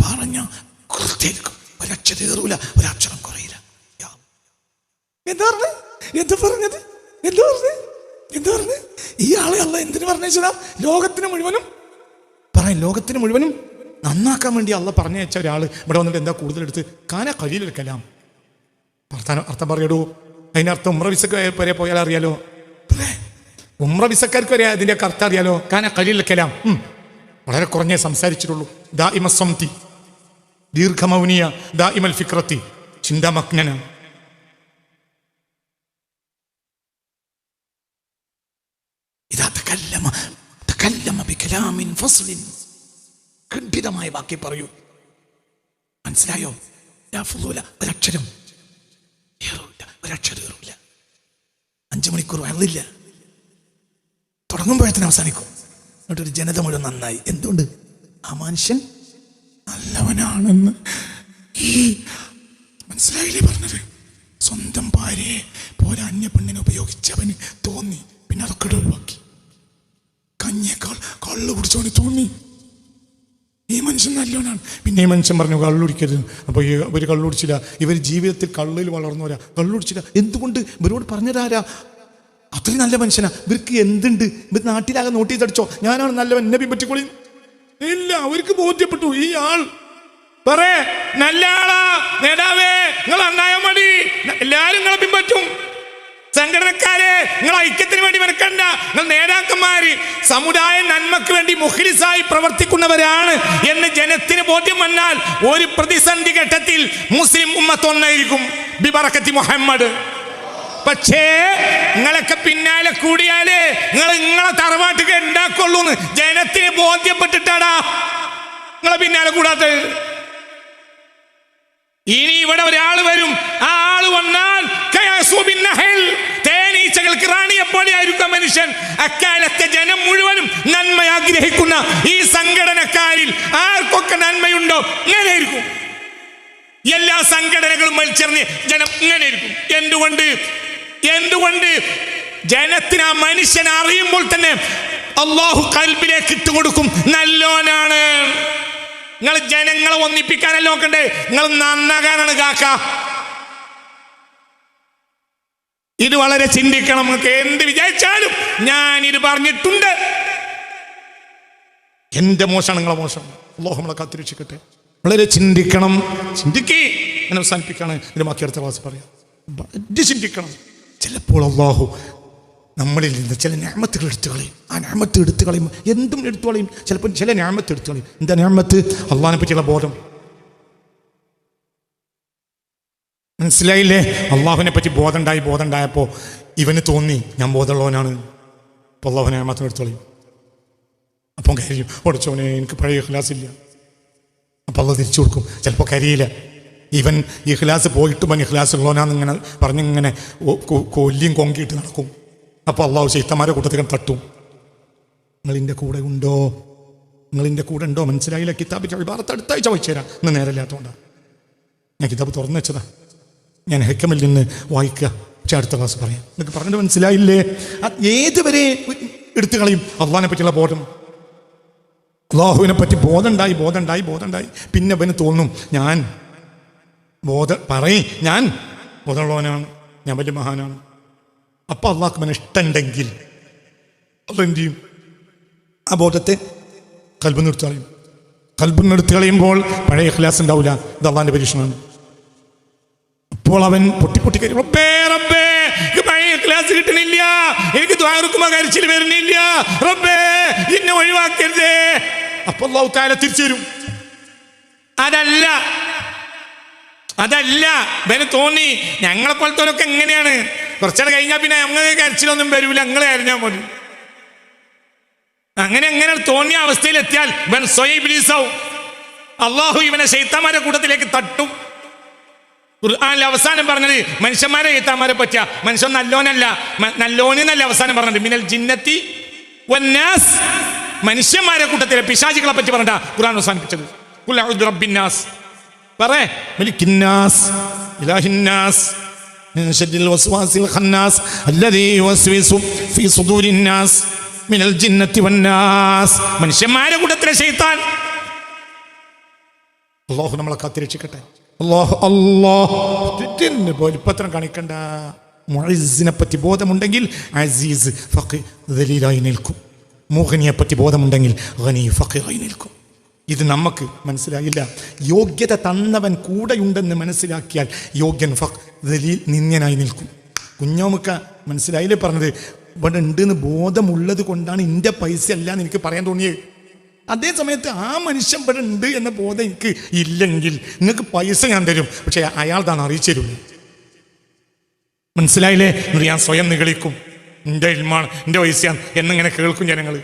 പറഞ്ഞ ഒരക്ഷരേറൂല, ഒരക്ഷരം കുറയില്ല. എന്താ പറഞ്ഞത്? ഈ ആളെ അല്ല എന്തിനു പറഞ്ഞാ? ലോകത്തിന് മുഴുവനും ലോകത്തിന് മുഴുവനും നന്നാക്കാൻ വേണ്ടി അള്ള പറഞ്ഞയച്ച ഒരാൾ ഇവിടെ വന്നിട്ട് എന്താ കൂടുതൽ എടുത്ത്? കാന ഖലീലൽ കലാം. അർത്ഥം പറയടൂ. അതിനർത്ഥം ഉംറ വിസക്ക് വരെ പോയാൽ അറിയാലോ. ഉംറ വിസക്കാർക്ക് വരെ അതിൻ്റെയൊക്കെ അർത്ഥം അറിയാലോ. കാന ഖലീലൽ കലാം, വളരെ കുറഞ്ഞേ സംസാരിച്ചിട്ടുള്ളൂ. ദാഇമ സംതി, ദീർഘമൗനിയ, ദാഇമൽ ഫിക്രത്തി, ചിന്താമഗ്നന. ഇതാ തകല്ലമ കലാമിൻ ഫസ്ലിൻ, ഖണ്ഡിതമായ വാക്യം പറയൂ. മനസ്സിലായോ? ലാ ഫുളൂല, ഒരക്ഷരം ഏറൂല, ഒരക്ഷരം ഏറൂല. 5 മണിക്കൂർ വയറില്ല, തുടങ്ങുമ്പോഴത്തേന് അവസാനിക്കും. എന്നിട്ടൊരു ജനത മുഴുവൻ നന്നായി. എന്തുകൊണ്ട്? ആ മനുഷ്യൻ നല്ലവനാണെന്ന്. മനസ്സിലായില്ലേ പറഞ്ഞത്? സ്വന്തം ഭാര്യയെ പോലെ അന്യ പെണ്ണിനെ ഉപയോഗിച്ചവന് തോന്നി, പിന്നെ അതൊക്കെ ഒഴിവാക്കി. കഞ്ഞേക്കാൾ കള്ളു കുടിച്ചവന് തോന്നി ഈ മനുഷ്യൻ നല്ലവനാണ്. പിന്നെ ഈ മനുഷ്യൻ പറഞ്ഞു കള്ളുടിക്കരുത്. അപ്പോൾ ഇവർ കള്ളുടിച്ചില്ല. ഇവർ ജീവിതത്തിൽ കള്ളിൽ വളർന്നവരാ, കള്ളുടിച്ചില്ല. എന്തുകൊണ്ട്? ഇവരോട് പറഞ്ഞതാരാ? അത്രയും നല്ല മനുഷ്യനാ. ഇവർക്ക് എന്തുണ്ട്? ഇവർ നാട്ടിലാകെ നോട്ടീസ് അടിച്ചോ ഞാനാണ് നല്ലവൻ, എന്നെ പിൻപറ്റിക്കൊള്ളി? ഇല്ല, അവർക്ക് ബോധ്യപ്പെട്ടു ഈ ആൾ പറേ നല്ല ആളാ, നേതാവേ നിങ്ങൾ നന്നായ മതി, എല്ലാരും നിങ്ങളെ പിൻപറ്റും. സംഘടനക്കാരെ നിങ്ങൾ ഐക്യത്തിന് വേണ്ടി മെനക്കണ്ട, നിങ്ങൾ നേതാക്കന്മാര് സമുദായ നന്മക്ക് വേണ്ടി മുഖ്ലിസായി പ്രവർത്തിക്കുന്നവരാണ് എന്ന് ജനത്തിന് ബോധ്യം വന്നാൽ ഒരു പ്രതിസന്ധി ഘട്ടത്തിൽ മുസ്ലിം ഉമ്മത്ത് ഒന്നായിരിക്കും ബിബറക്കത്തി മുഹമ്മദ്. പക്ഷേ നിങ്ങളൊക്കെ പിന്നാലെ കൂടിയാലേ നിങ്ങളെ തറവാട്ടുക ഉണ്ടാക്കുള്ളൂന്ന് ജനത്തിന് ബോധ്യപ്പെട്ടിട്ടാടാ നിങ്ങളെ പിന്നാലെ കൂടാത്ത. ഇനി ഇവിടെ ഒരാൾ വരും, ആ ആള് വന്നാൽ തേനീച്ചകൾക്ക് റാണിയെപ്പോലെ ആയിരിക്കും മനുഷ്യൻ. അക്കാലത്തെ ജനം മുഴുവനും നന്മ ആഗ്രഹിക്കുന്ന ഈ സംഘടനക്കാരിൽ ആർക്കൊക്കെ നന്മയുണ്ടോ ഇങ്ങനെയായിരിക്കും. എല്ലാ സംഘടനകളും മത്സരിച്ച് ജനം ഇങ്ങനെയായിരിക്കും. എന്തുകൊണ്ട്? ജനത്തിന് ആ മനുഷ്യനെ അറിയുമ്പോൾ തന്നെ അള്ളാഹു ഖൽബിലേക്ക് ഇട്ടുകൊടുക്കും നല്ലോനാണ്. നിങ്ങൾ ജനങ്ങളെ ഒന്നിപ്പിക്കാനല്ല നോക്കണ്ടേ, നിങ്ങൾ നന്നാകാനാണ് കാക്ക. ഇത് വളരെ ചിന്തിക്കണം. നിങ്ങൾക്ക് എന്ത് വിചാരിച്ചാലും ഞാൻ ഇത് പറഞ്ഞിട്ടുണ്ട്. എന്റെ മോശമാണ് നിങ്ങളെ മോശം. അല്ലാഹു നമ്മളെ കാത്തിരക്ഷിക്കട്ടെ. വളരെ ചിന്തിക്കണം. ചിന്തിക്കേ ഞാൻ അവസാനിപ്പിക്കാണ്. ഇതിന് ബാക്കി അടുത്ത ക്ലാസ് പറയാം. ചിന്തിക്കണം. ചിലപ്പോൾ അല്ലാഹു നമ്മളിൽ നിന്ന് ചില നിഅമത്തുകൾ എടുത്തു കളയും. ആ നിഅമത്ത് എടുത്തു കളയുമ്പോൾ എന്തും എടുത്തു കളയും. ചിലപ്പോൾ ചില നിഅമത്ത് എടുത്തു കളയും. എന്താ നിഅമത്ത്? അള്ളാഹിനെ പറ്റിയുള്ള ബോധം. മനസ്സിലായില്ലേ? അള്ളാഹുവിനെ പറ്റി ബോധം ഉണ്ടായപ്പോൾ ഇവന് തോന്നി ഞാൻ ബോധമുള്ളവനാണ്. അപ്പോൾ അള്ളാഹു നിഅമത്ത് എടുത്തു കളയും. അപ്പം കരയും, പഠിച്ചോനെ എനിക്ക് പഴയ ഇഖ്ലാസ് ഇല്ല. അപ്പോൾ അള്ളാഹ് തിരിച്ചു കൊടുക്കും. ചിലപ്പോൾ കരിയില്ല. ഇവൻ ഇഖ്ലാസ് പോയിട്ടും ഇഖ്ലാസ് ഉള്ളവനാന്നിങ്ങനെ പറഞ്ഞിങ്ങനെ കൊല്ലിയും കൊങ്കിയിട്ട് നടക്കും. അപ്പോൾ അള്ളാഹു ശൈത്താന്മാരെ കൂട്ടത്തിൽ തട്ടും. നിങ്ങളിൻ്റെ കൂടെ ഉണ്ടോ? മനസ്സിലായില്ല? കിതാബിൻ്റെ ഇബാറത്ത് അടുത്താഴ്ച വായിച്ചു തരാം. ഇന്ന് നേരമില്ലാത്തതുകൊണ്ടാണ് ഞാൻ കിതാബ് തുറന്നു വെച്ചതാ. ഞാൻ ഹെക്കമിൽ നിന്ന് വായിക്കുക. പക്ഷെ അടുത്ത ക്ലാസ് പറയാം. നിങ്ങൾക്ക് പറഞ്ഞിട്ട് മനസ്സിലായില്ലേ? ഏതുവരെ എടുത്തു കളയും അള്ളാഹിനെ പറ്റിയുള്ള ബോധം. അള്ളാഹുവിനെ പറ്റി ബോധമുണ്ടായി പിന്നെ അവന് തോന്നും ഞാൻ ഞാൻ ബോധമുള്ളവനാണ്, ഞാൻ വലിയ മഹാനാണ്. അപ്പം അള്ളാഹുവിന് ഇഷ്ടമുണ്ടെങ്കിൽ അതെന്ത് ചെയ്യും? ആ ബോധത്തെ കൽബിനെടുത്ത് കളയുമ്പോൾ പഴയ ഇഖ്ലാസ് ഉണ്ടാവില്ല. ഇത് അള്ളാഹിന്റെ പരീക്ഷണമാണ്. അപ്പോൾ അവൻ പൊട്ടി റബ്ബേ പഴയ ഇഖ്ലാസ് കിട്ടണില്ല, എനിക്ക് ദ്വാരക്കുമ്പോ കരച്ചിൽ വരുന്നില്ല, റബ്ബേ എന്നെ ഒഴിവാക്കരുതേ. അപ്പോൾ അല്ലാഹു തആല തിരിച്ചു തരും. അതല്ല ഇവന് തോന്നി ഞങ്ങളെ പോലത്തോരൊക്കെ എങ്ങനെയാണ്, കുറച്ചുകൂടെ കഴിഞ്ഞാൽ പിന്നെ ഞങ്ങൾ കരച്ചിലൊന്നും വരൂല, ഞങ്ങളെ അറിഞ്ഞാൽ മതി. അങ്ങനെ തോന്നിയ അവസ്ഥയിലെത്തിയാൽ ഇവൻ സ്വയം ഇബ്ലീസാവും. അള്ളാഹു ഇവനെ ശൈത്താന്മാരുടെ കൂട്ടത്തിലേക്ക് തട്ടും. ഖുർആനിൽ അവസാനം പറഞ്ഞത് മനുഷ്യന്മാരെ ശൈത്താന്മാരെ പറ്റിയ മനുഷ്യൻ നല്ലോനെന്നല്ല അവസാനം പറഞ്ഞത്. മിനൽ ജിന്നത്തി വന്നാസ്, മനുഷ്യന്മാരെ കൂട്ടത്തിലെ പിശാചികളെ പറ്റി പറഞ്ഞ ഖുർആൻ അവസാനിപ്പിച്ചത്. ഖുൽ അഊദു ബിറബ്ബിന്നാസ്, പറേ മലിക്കിന്നാസ് ഇലാഹിന്നാസ് മിൻ ശർരിൽ വസ്വാസിൽ ഖന്നാസ് അല്ലദീ യുവസ്വിസു ഫീ സുദൂരിന്നാസ് മിനൽ ജിന്നത്തി വന്നാസ്. മനുഷ്യന്മാരെ കൂട്ടത്തിലെ ശൈത്താൻ. അല്ലാഹു നമ്മളെ കാത്തിരക്ഷിക്കട്ടെ. അല്ലാഹു വലിപ്പത്രം കാണിക്കണ്ട. മുഅസ്സിനെ പറ്റി ബോധമുണ്ടെങ്കിൽ അസീസ് ഫഖീർ ദലീലായി നിൽക്കും. മുഗ്നിയെ പറ്റി ബോധമുണ്ടെങ്കിൽ ഗനി ഫഖീറായി നിൽക്കും. ഇത് നമുക്ക് മനസ്സിലായില്ല. യോഗ്യത തന്നവൻ കൂടെയുണ്ടെന്ന് മനസ്സിലാക്കിയാൽ യോഗ്യൻ ദലീൽ നിന്യനായി നിൽക്കും. കുഞ്ഞോമുക്ക മനസ്സിലായില്ലേ പറഞ്ഞത്? ഇവിടെ ഉണ്ടെന്ന് ബോധമുള്ളത് കൊണ്ടാണ് എൻ്റെ പൈസ അല്ല എന്ന് എനിക്ക് പറയാൻ തോന്നിയത്. അതേ സമയത്ത് ആ മനുഷ്യൻ ഇവിടെ ഉണ്ട് എന്ന ബോധം എനിക്ക് ഇല്ലെങ്കിൽ നിങ്ങൾക്ക് പൈസ ഞാൻ തരും, പക്ഷെ അയാൾ താൻ അറിയിച്ചു തരുള്ളൂ. മനസ്സിലായില്ലേ? എന്നിട്ട് ഞാൻ സ്വയം നിഗളിക്കും, എൻ്റെ ഇൽമാണ് എൻ്റെ പൈസയാണ് എന്നിങ്ങനെ കേൾക്കും ജനങ്ങൾ.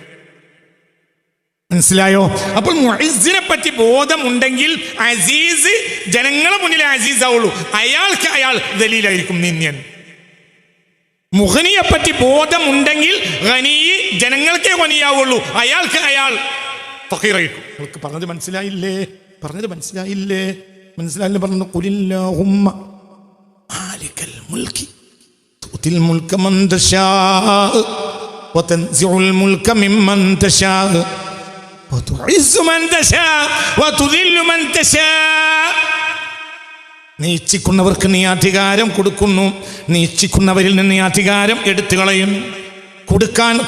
മനസ്സിലായോ? അപ്പോൾ മുഅസ്സിനെ പറ്റി ബോധമുണ്ടെങ്കിൽ അസീസ് ജനങ്ങളെ മുന്നിൽ അസീസ് ആവുള്ളൂ, അയാൾക്ക് അയാൾ ദലീലായിരിക്കും, നിന്യൻ. മുഗ്നിയെ പറ്റി ബോധമുണ്ടെങ്കിൽ ഗനി ജനങ്ങൾക്കേ ഗനിയാവുള്ളൂ, അയാൾക്ക് അയാൾ ഫഖീറായിരിക്കും. നിങ്ങൾക്ക് പറഞ്ഞത് മനസ്സിലായില്ലേ? മനസ്സിലായില്ലേ പറഞ്ഞു. ഖുലില്ലാഹുമ്മ മാലിക്കൽ മുൽക്കി തുതിൽ മുൽക മൻ തശാ വതൻസിഉൽ മുൽക മിമ്മൻ തശാ വതുഇസ്സു മൻ തശാ വതുദില്ലു മൻ തശാ. നീ ഇച്ഛിക്കുന്നവർക്ക് നീ അധികാരം കൊടുക്കുന്നു, നീ ഇച്ഛിക്കുന്നവരിൽ നിന്ന് നീ അധികാരം എടുത്തു കളയുന്നു.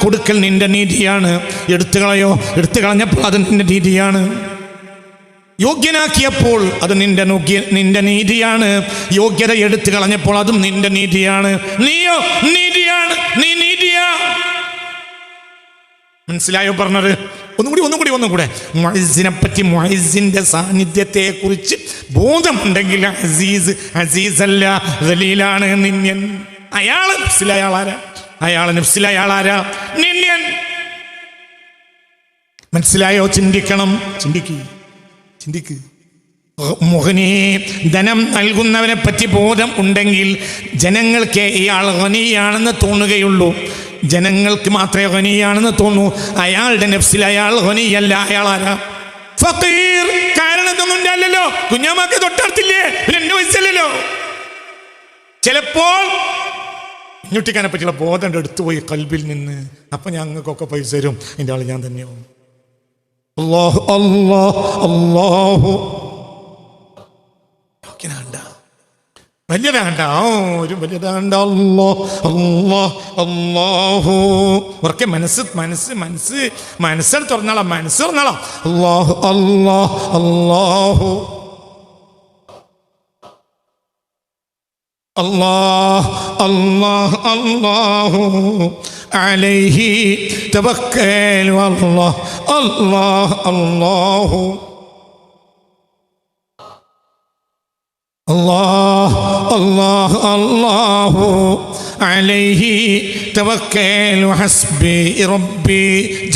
കൊടുക്കൽ നിന്റെ നീതിയാണ്, എടുത്തു കളഞ്ഞപ്പോൾ അത് നിന്റെ നീതിയാണ്. യോഗ്യനാക്കിയപ്പോൾ അത് നിന്റെ നീതിയാണ്, യോഗ്യത എടുത്തു കളഞ്ഞപ്പോൾ അതും നിന്റെ നീതിയാണ്. നീയോ നീതിയാണ്, നീ നീതിയാ. മനസ്സിലായോ പറഞ്ഞത്? ഒന്നും കൂടെ മുഅസ്സിനെ പറ്റി, മുഅസ്സിന്റെ സാന്നിധ്യത്തെ കുറിച്ച് ബോധമുണ്ടെങ്കിൽ അസീസ് അല്ല, ദലീലാണ്, നിന്യൻ. അയാള് നഫ്സിലായ ആളാരാ? നിന്യൻ. മനസ്സിലായോ? ചിന്തിക്ക്. മുഗ്നി, ധനം നൽകുന്നവനെ പറ്റി ബോധം ഉണ്ടെങ്കിൽ ജനങ്ങൾക്ക് ഇയാൾ ഗനിയാണെന്ന് തോന്നുകയുള്ളൂ. ജനങ്ങൾക്ക് മാത്രമേ ഗനിയാണെന്ന് തോന്നൂ. അയാളുടെ നഫ്സിൽ അയാൾ ഗനിയല്ല. അയാൾ ആരാ? ഫഖീർ. കാരണം ഇതൊന്നും അല്ലല്ലോ, കുഞ്ഞാമാക്ക് തൊട്ടടുത്തില്ലേ, പിന്നെ എന്റെ വയസ്സല്ലല്ലോ. ചിലപ്പോൾ ഞൊട്ടിക്കാനെ പറ്റിയുള്ള ബോധം എടുത്തു പോയി കൽബിൽ നിന്ന്. അപ്പൊ ഞങ്ങൾക്കൊക്കെ പൈസ തരും, എൻ്റെ ആൾ ഞാൻ തന്നെയാവും. അല്ലാഹു വലിയതാണ്ട, ഒരു വലിയതാണ്ട. അല്ലാഹു. ഉറക്കെ മനസ്സ് തുറന്നാളാം. അല്ലാഹു അല്ലാഹു അലൈഹി തവക്കൽ. അല്ലാഹു അലൈഹി തവക്കൽ. ഹസ്ബി റബ്ബി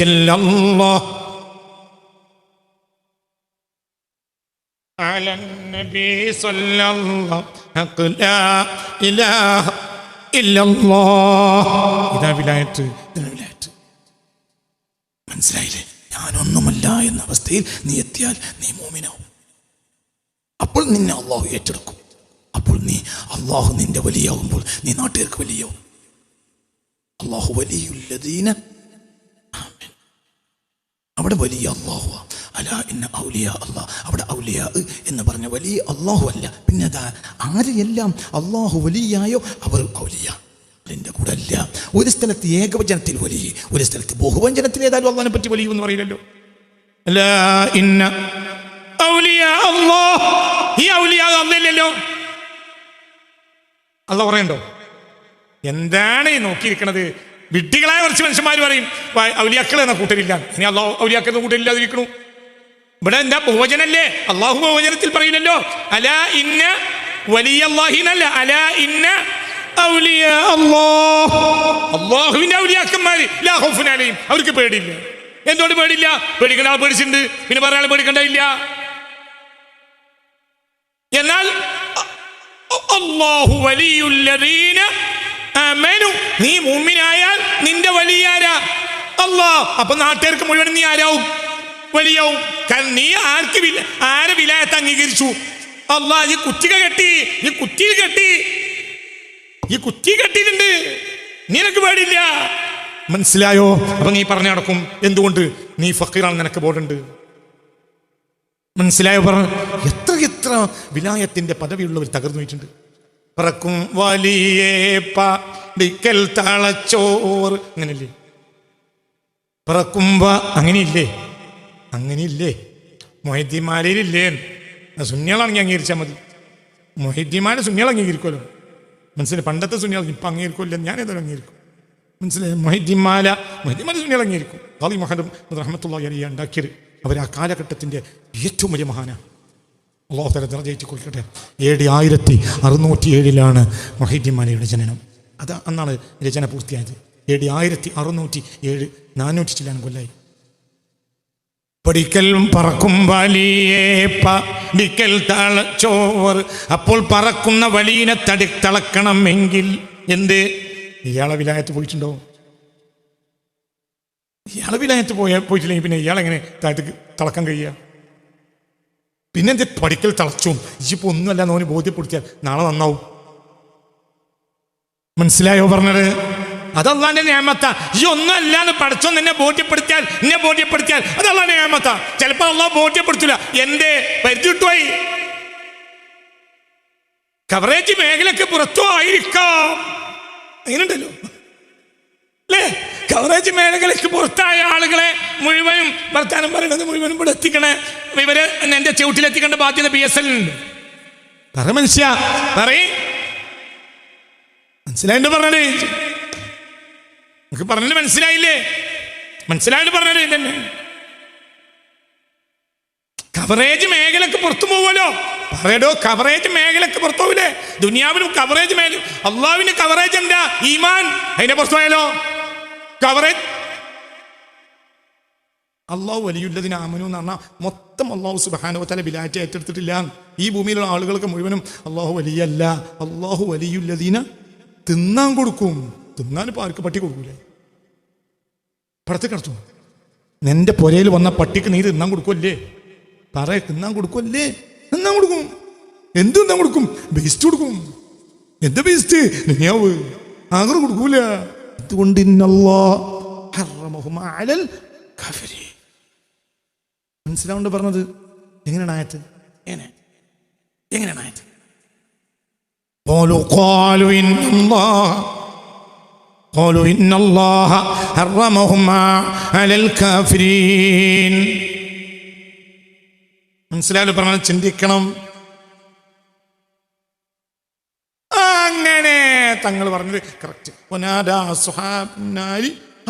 ജല്ലല്ലാഹ്. على النبي صلى الله لا إله إلا الله. ഇതാ വിലായത്ത്. മനസ്സിലായില്ലേ? ഞാനൊന്നുമല്ല എന്ന അവസ്ഥയിൽ നീ എത്തിയാൽ നീ മോമിനാവും. അപ്പോൾ നിന്നെ അള്ളാഹു ഏറ്റെടുക്കും. അപ്പോൾ അള്ളാഹു നിന്റെ വലിയാവുമ്പോൾ നീ നാട്ടുകാർക്ക് വലിയാവും. അള്ളാഹു വലിയുല്ലദീന. അവിടെ വലിയ അള്ളാഹു. അലാ ഇന്ന ഔലിയാ അല്ലാഹ്. അവിടെ ഔലിയാ എന്ന് പറഞ്ഞ വലിയ അള്ളാഹു അല്ല. പിന്നെ ആരെയെല്ലാം അള്ളാഹു വലിയായോ അവർ ഔലിയാ. അതിൻ്റെ കൂടെ അല്ല. ഒരു സ്ഥലത്ത് ഏകവചനത്തിൽ വലിയ, ഒരു സ്ഥലത്ത് ബഹുവചനത്തിൽ ഏതായാലും അള്ളാഹിനെ പറ്റി വലിയ എന്ന് പറയില്ലല്ലോ. അലാ ഇന്ന ഔലിയാ അല്ലാഹ്. ഈ ഔലിയാ അല്ലല്ലോ. അള്ളാഹ് പറയണ്ടോ? എന്താണ് ഈ നോക്കിയിരിക്കണത്? വിഡ്ഢികളായ കുറച്ച് മനുഷ്യന്മാർ പറയും ഔലിയാക്കൾ എന്ന കൂട്ടരില്ല. ഇനി അള്ളാഹു ഔലിയാക്കൾ എന്ന കൂട്ടരില്ലാതിരിക്കണു. ഇവിടെ എന്താ ബഹുവചനല്ലേ? അള്ളാഹു ബഹുവചനത്തിൽ പറയില്ലല്ലോ. അലാ ഇന്ന വലിയല്ലാഹിനല്ല, അലാ ഇന്ന ഔലിയാ അല്ലാഹ്. അള്ളാഹുവിന്റെ ഔലിയാക്കന്മാര് ലാ ഖൗഫുൻ അലൈഹിം. അവർക്ക് പേടിയില്ല. എന്തുകൊണ്ട് പേടിയില്ല? പേടിക്കേണ്ട ആൾ പേടിച്ചിട്ടുണ്ട്, പിന്നെ പറയാൻ ആൾ പേടിക്കണ്ടില്ല. എന്നാൽ അല്ലാഹു വലിയുല്ലദീന ആമനു. നീ മുഅ്മിനായാൽ നിന്റെ വലിയാരാ? അല്ലാഹ്. അപ്പൊ നാട്ടുകാർക്ക് മുഴുവൻ നീ ആരാവും? വലിയാവും. കാരണം നീ ആരെ വിലായത്ത് അംഗീകരിച്ചു? അല്ലാഹ്. ഈ കുറ്റിക കെട്ടി, ഈ കുറ്റിയിൽ കെട്ടി, ഈ കുറ്റി കെട്ടിയിട്ടുണ്ട്, നിനക്ക് പേടിയില്ല. മനസ്സിലായോ? അപ്പൊ നീ പറഞ്ഞു നടക്കും. എന്തുകൊണ്ട്? നീ ഫഖീറാണ്, നിനക്ക് ബോധമുണ്ട്. മനസ്സിലായോ? പറഞ്ഞു. എത്ര വിലായത്തിന്റെ പദവിയുള്ളവർ തകർന്നു പോയിട്ടുണ്ട്. പറക്കും വലിയ പടിക്കൽ തളച്ചോറ്, അങ്ങനെയല്ലേ? പറക്കുമ്പോ അങ്ങനെയില്ലേ? മൊഹിദ്ദീന്മാരില്ലേ? സുന്നികളാണെങ്കിൽ അംഗീകരിച്ചാൽ മതി. മൊഹിദ്ദീന്മാരെ സുന്നികൾ അംഗീകരിക്കുമല്ലോ. മനസ്സിലായി? പണ്ടത്തെ സുന്നികൾ ഇപ്പം അംഗീകരിക്കുമല്ലോ. ഞാൻ ഏതായാലും അംഗീകരിക്കും. മനസ്സിലായി? മൊഹിദ്ദീന്മാരെ സുന്നികൾ അംഗീകരിക്കും. ഖാദി മുഹമ്മദ് റഹ്മത്തുള്ളാഹി അലൈഹി ഉണ്ടാക്കിയത് അവർ ആ കാലഘട്ടത്തിൻ്റെ ഏറ്റവും വലിയ മഹാനാണ്. അല്ലാഹു തആല ദറജ കൊടുക്കട്ടെ. AD 1607 മൊഹിദ്ദീന്മാരുടെ ജനനം. അത് അന്നാണ് രചന പൂർത്തിയായത്. AD 1607, 400 ചില്ലാനും കൊല്ലായി. പഠിക്കൽ പറക്കും വലിയേ പഠിക്കൽ തളച്ചോവർ. അപ്പോൾ പറക്കുന്ന വലിയനെ തളക്കണമെങ്കിൽ എന്ത്? ഇയാളെ വിലായത്ത് പോയിട്ടുണ്ടോ? ഇയാളെ വിലായത്ത് പോയിട്ടില്ലെങ്കിൽ പിന്നെ ഇയാളെങ്ങനെ താഴത്തേക്ക് തളക്കാൻ കഴിയുക? പിന്നെന്ത്? പഠിക്കൽ തളച്ചും ഇജിപ്പോൾ ഒന്നുമല്ല നോന് ബോധ്യപ്പെടുത്തിയാൽ നാളെ നന്നാവും. മനസ്സിലായോ പറഞ്ഞത്? അത് അള്ളാന്റെ നിയമത്താ. ഈ ഒന്നും അല്ലാന്ന് പഠിച്ചോ എന്നെ ബോധ്യപ്പെടുത്തിയാൽ അത് അള്ളാന്റെ നിയമത്താ. ചിലപ്പോൾ അള്ളാഹ് ബോധ്യപ്പെടുത്തില്ല. എന്റെ പരിധി വിട്ടുപോയി. കവറേജ് മേഖലക്ക് പുറത്തോ ആയിരിക്കാം. അങ്ങനെയുണ്ടല്ലോ അല്ലേ? കവറേജ് മേഖലയ്ക്ക് പുറത്തായ ആളുകളെ മുഴുവനും വർത്താനം പറയുന്നത് മുഴുവനും ഇവിടെ എത്തിക്കണേ. ഇവര് എന്റെ ചവിട്ടിലെത്തിക്കേണ്ട ബാധ്യത BSL ഉണ്ട്. പറ മനുഷ്യ മനസ്സിലായിട്ട് പറഞ്ഞത്? നമുക്ക് പറഞ്ഞത് മനസ്സിലായില്ലേ? മനസ്സിലായിട്ട് പറഞ്ഞത് തന്നെ. കവറേജ് മേഖലക്ക് പുറത്തു പോവുമല്ലോ. പറയടോ, കവറേജ് മേഖലക്ക് പുറത്തു പോവില്ലേ? ദുനിയാവിനും കവറേജ് മേഖല. അള്ളാഹുവിന് കവറേജ് എന്താ? ഈമാൻ. അതിനെ പുറത്തു പോയാലോ കവറേജ്? അള്ളാഹു വലിയുല്ലദീന ആമനു എന്ന് പറഞ്ഞാൽ മൊത്തം അള്ളാഹു സുബ്ഹാനഹു വ തആല ബിലാറ്റ് ഏറ്റെടുത്തിട്ടില്ല. ഈ ഭൂമിയിലുള്ള ആളുകൾക്ക് മുഴുവനും അള്ളാഹു വലിയല്ല. അള്ളാഹു വലിയുല്ലദീന തിന്നാൻ കൊടുക്കും. തിന്നാൻ ഇപ്പോൾ ആർക്ക്? പട്ടി കൊടുക്കൂലേ? പടത്ത് കിടത്തും. നിന്റെ പുരയിൽ വന്ന പട്ടിക്ക് നീ തിന്നാൻ കൊടുക്കുമല്ലേ? തിന്നാൻ കൊടുക്കുമല്ലേ? തിന്നാൻ കൊടുക്കും. എന്ത് തിന്നാൻ കൊടുക്കും? വേസ്റ്റ് കൊടുക്കും. എന്ത് വേസ്റ്റ്? ദുനിയാവ് ആഗ്രഹം കൊടുക്കൂല. അതുകൊണ്ട് മനസ്സിലാവുണ്ട് പറഞ്ഞത്. എങ്ങനെയാണ് ആയത്ത്? എങ്ങനെയാണ് ആയത്ത്? قالوا إن الله حرمهما على الكافرين. മനസ്സിലായാലും പറഞ്ഞാൽ ചിന്തിക്കണം. അങ്ങനെ തങ്ങൾ പറഞ്ഞത് കറക്റ്റ്.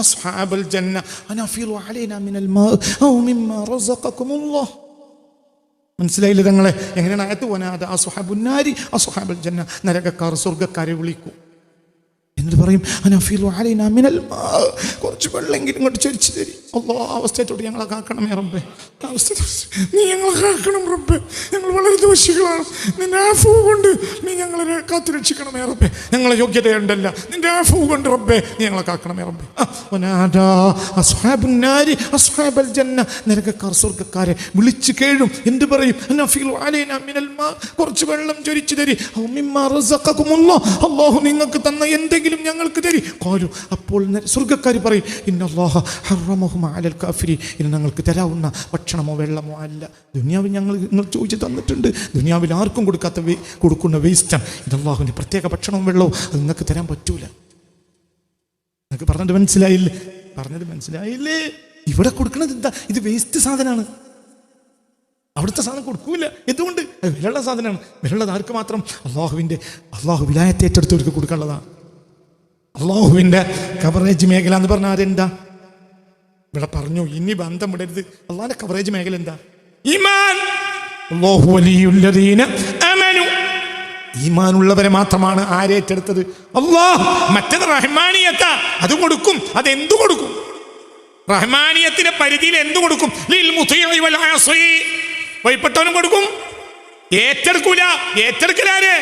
അസ്ഹാബൽ ജന്ന അനഫീറു അലൈനാ മിനൽ മാ ഔ മിമ്മാ റസഖകുമുല്ലാഹ്. മനസ്സിലായില്ലേ തങ്ങളെ? എങ്ങനെയാണ് ആയത്ത്? വനാദ അസ്ഹാബുൻ നാരി അസ്ഹാബൽ ജന്ന. നരകക്കാർ സ്വർഗ്ഗക്കാരെ വിളിക്കും. എന്നിട്ട് പറയും അനഫീറു അലൈനാ മിനൽ മാ, കുറച്ച് വെള്ളമെങ്കിലും ഇങ്ങോട്ട് ചൊരിച്ചു തരും. അല്ലാഹ്, അവസ്ഥയോട് ഞങ്ങളെ കാക്കണമേ റബ്ബേ. നീ ഞങ്ങളെ കാക്കണം റബ്ബേ. ഞങ്ങൾ വളരെ ദോഷികളാണ്. നിന്റെ ആഫു കൊണ്ട് നീ ഞങ്ങളെ കാത്തു രക്ഷിക്കണമേ റബ്ബേ. ഞങ്ങളെ യോഗ്യതയുണ്ടല്ല, നിന്റെ ആഫു കൊണ്ട് റബ്ബേ നീ ഞങ്ങളെ കാക്കണമേ റബ്ബേ. അസ്ഹാബുൻ നാരി അസ്ഹാബൽ ജന്ന. നരകക്കാർ സ്വർഗ്ഗക്കാരെ വിളിച്ചു കേഴും. എന്ത് പറയും? അനഫീറു അലൈനാ മിനൽ മാ, കുറച്ച് വെള്ളം ചൊരിച്ചു തരി. ഔ മിമ്മാ റസഖകുമുല്ലാഹ്, അല്ലാഹു നിങ്ങൾക്ക് തന്ന എന്തെങ്കിലും ഞങ്ങൾക്ക് തരി. ഖാലു, അപ്പോൾ സ്വർഗ്ഗക്കാർ പറയും ഇന്നല്ലാഹ ഹറമഹുമാ അലൽ കാഫിരീൻ. ഇനി ഞങ്ങൾക്ക് തരാവുന്ന ഭക്ഷണമോ വെള്ളമോ അല്ല. ദുനിയാവിൽ നിങ്ങൾ ചോദിച്ചു തന്നിട്ടുണ്ട്. ദുനിയാവിൽ ആർക്കും കൊടുക്കുന്ന വേസ്റ്റാണ്. ഇത് അല്ലാഹുവിൻ്റെ പ്രത്യേക ഭക്ഷണവും വെള്ളവും. അത് നിങ്ങൾക്ക് തരാൻ പറ്റൂല. നിങ്ങൾക്ക് പറഞ്ഞത് മനസ്സിലായില്ലേ? ഇവിടെ കൊടുക്കുന്നത് എന്താ? ഇത് വേസ്റ്റ് സാധനമാണ്. അവിടുത്തെ സാധനം കൊടുക്കൂല. എന്തുകൊണ്ട്? വിലയുള്ള സാധനമാണ്. വിലയുള്ളത് ആർക്ക് മാത്രം? അള്ളാഹു വിലായത്തെ ഏറ്റെടുത്തവർക്ക് കൊടുക്കാനുള്ളതാണ്. അള്ളാഹുവിൻ്റെ കവറേജ് മേഖല എന്ന് പറഞ്ഞാൽ ആരെന്താ? ഇവിടെ പറഞ്ഞു ഇനി ബന്ധം വിടരുത്. അള്ളാഹിന്റെ കവറേജ് മേഖല എന്താ? ഈമാൻ. അല്ലാഹു വലിയുല്ലദീന ആമനു. ഈമാനുള്ളവരെ മാത്രമാണ് ആരേറ്റെടുത്തത്? അല്ലാഹ്. മറ്റേത് റഹ്മാനിയത്ത, അത് കൊടുക്കും. അതെന്തു കൊടുക്കും? റഹ്മാനിയത്തിന്റെ പരിധിയിൽ എന്തു കൊടുക്കും? ലിൽ മുതീഇ വൽ ആസി. വൈപ്പെട്ടവനും കൊടുക്കും. ഏറ്റെടുക്കൂല. ഏറ്റെടുക്കലാര്?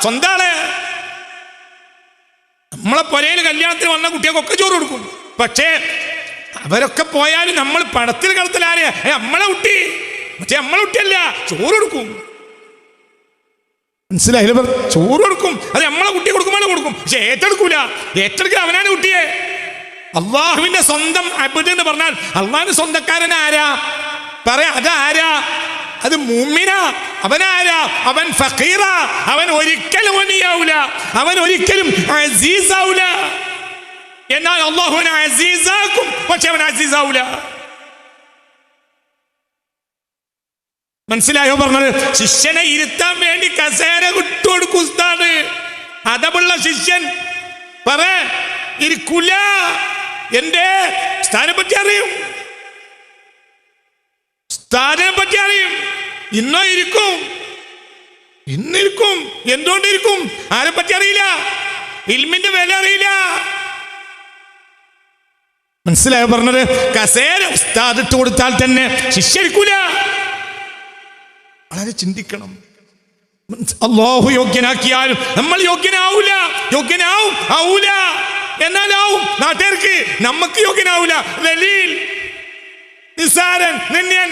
സ്വന്താണ്. നമ്മളെ പൊരയിൽ കല്യാണത്തിന് വന്ന കുട്ടികൾക്കൊക്കെ ചോറ് കൊടുക്കും. പക്ഷേ അവരൊക്കെ പോയാലും നമ്മൾ പടത്തിൽ കളത്തിലാര്? നമ്മളെ കുട്ടി. മറ്റേ നമ്മളെ കുട്ടിയല്ല, ചോറ് കൊടുക്കും. മനസ്സിലായില്ല? ചോറ് കൊടുക്കും. അത് നമ്മളെ കുട്ടി കൊടുക്കുമ്പോൾ കൊടുക്കും. പക്ഷെ ഏറ്റെടുക്കൂല. ഏറ്റെടുക്കുക അവനാണ് കുട്ടിയെ. അള്ളാഹുവിന്റെ സ്വന്തം അബ്ദ് എന്ന് പറഞ്ഞാൽ അള്ളാഹിന്റെ സ്വന്തക്കാരൻ ആരാ? പറയാ, അതാരാ? അത് മുഅ്മിനാ. അവനാരാ? അവൻ ഫഖീറാ. അവൻ ഒരിക്കലും വലിയാവൂല. അവൻ ഒരിക്കലും അസീസാവൂല. എന്നാൽ അല്ലാഹുവിനെ അസീസാക്കും. പക്ഷെ അവൻ അസീസാവൂല. മനസ്സിലായോ പറഞ്ഞത്? ശിഷ്യനെ ഇരുത്താൻ വേണ്ടി കസേര വിട്ടുകൊടുക്കും ഉസ്താദ്. അതമുള്ള ശിഷ്യൻ ഇരിക്കൂല. എന്റെ സ്ഥാനെ പറ്റി അറിയും. സ്ഥാനെ പറ്റി അറിയും. ഇന്നിരിക്കും. എന്തുകൊണ്ടിരിക്കും? ആരെ പറ്റി അറിയില്ല. ഇൽമിന്റെ വില അറിയില്ല. മനസ്സിലായോ പറഞ്ഞത്? കസേര ഉസ്താദ് ഇട്ട് കൊടുത്താൽ തന്നെ ശിഷ്യരിക്കൂല. വളരെ ചിന്തിക്കണം. അല്ലാഹു യോഗ്യനാക്കിയാലും നമ്മൾ യോഗ്യനാവൂല. ആവൂല എന്നാലാവും നാട്ടുകാർക്ക്, നമുക്ക് യോഗ്യനാവൂല. ദലീൽ നിസാരൻ നിന്യൻ.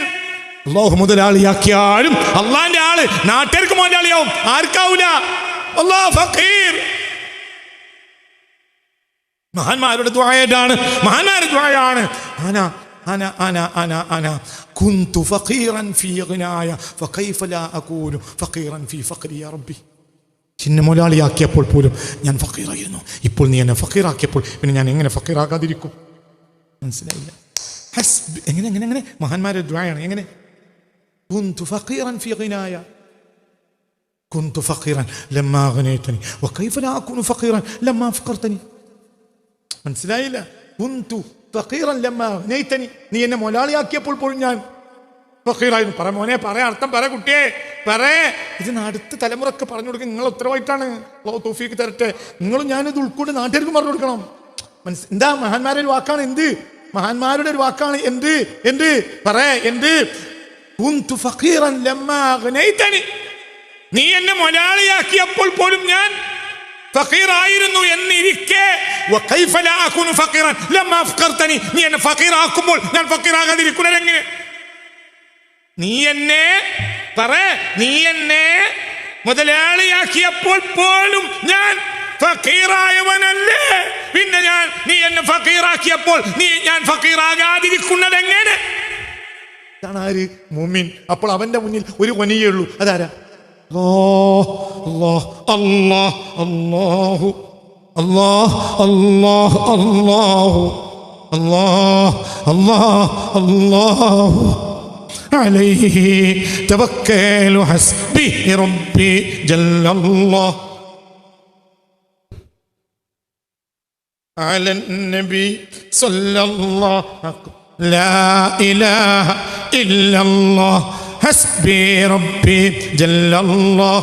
അല്ലാഹു മുതലാളിയാക്കിയാലും അള്ളാന്റെ ആള് നാട്ടുകാർക്ക് മുതലാളിയാവും, ആർക്കാവൂല? അല്ലാഹു ഫഖീർ. മഹാന്മാരുടെ ദുആയാണ്, മഹാന്മാരുടെ ദുആയാണ്. അന കുന്തു ഫഖീറൻ ഫീ ഗിനായ ഫകൈഫ ലാ അകൂനു ഫഖീറൻ ഫീ ഫഖ്രി യാ റബ്ബി. എന്നെ മുതലാളിയാക്കിയപ്പോൾ പോലും ഞാൻ ഫഖീറായിരുന്നു. ഇപ്പോൾ നീ എന്നെ ഫഖീറാക്കിയപ്പോൾ പിന്നെ ഞാൻ എങ്ങനെ ഫഖീറാകാതിരിക്കും? മനസ്സിലായില്ല? എങ്ങനെ മഹാന്മാരുടെ ദുആയാണ്. എങ്ങനെ? കുന്തു ഫഖീറൻ ഫീ ഗിനായ കുന്തു ഫഖീറൻ ലമ്മാ ഗനൈതനി വകൈഫ ലാ അകൂനു ഫഖീറൻ ലമ്മാ ഫഖർതനി. മനസ്സിലായില്ല? കുന്തു ഫഖീറൻ ലമ്മാ ഗനൈതനി, നീ എന്നെ മുതലാളിയാക്കിയപ്പോൾ പോലും ഞാൻ ഫഖീറായിരുന്നു. പറ മോനെ, അർത്ഥം പറ കുട്ടിയെ, ഇത് അടുത്ത തലമുറക്ക് പറഞ്ഞു കൊടുക്കുക. നിങ്ങൾ ഉത്തരവായിട്ടാണ്. അല്ലാഹു തൗഫീഖ് തരട്ടെ. നിങ്ങളും ഞാനിത് ഉൾക്കൊണ്ട് നാട്ടുകാർക്കും പറഞ്ഞു കൊടുക്കണം. എന്താ മഹാന്മാരുടെ ഒരു വാക്കാണ്? മഹാന്മാരുടെ ഒരു വാക്കാണ്. എന്ത് കുന്തു ഫഖീറൻ ലമ്മാ ഗനൈതനി, നീ എന്നെ മുതലാളിയാക്കിയപ്പോൾ പോലും ഞാൻ ഫഖീറായിരുന്നു എന്നിരിക്കെ വകൈഫ ലാ അകൂനു ഫഖീറൻ ലമ്മാ ഫഖർതനി, നീ എന്നെ ഫഖീറാക്കുമ്പോൾ ഞാൻ ഫഖീറാകാതിരിക്കുന്നത് എങ്ങനെ? നീ എന്നെ മുതലാളിയാക്കിയപ്പോൾ പോലും ഞാൻ ഫഖീറായവനല്ലേ, പിന്നെ നീ എന്നെ ഫഖീറാക്കിയപ്പോൾ ഞാൻ ഫഖീറാകാതിരിക്കുന്നത് എങ്ങനെ? ഇതാണ് ആര്? മുഅ്മിൻ. അപ്പോൾ അവന്റെ മുന്നിൽ ഒരു വനിയേ ഉള്ളൂ. അതാരാ? അല്ലാഹു عليه توكل حسبي ربي جل الله. على النبي صلى الله لا إله إلا الله حسبي ربي جل الله.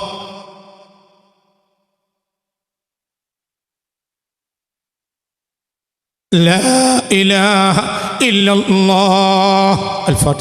لا إله إلا الله. الفاتحة.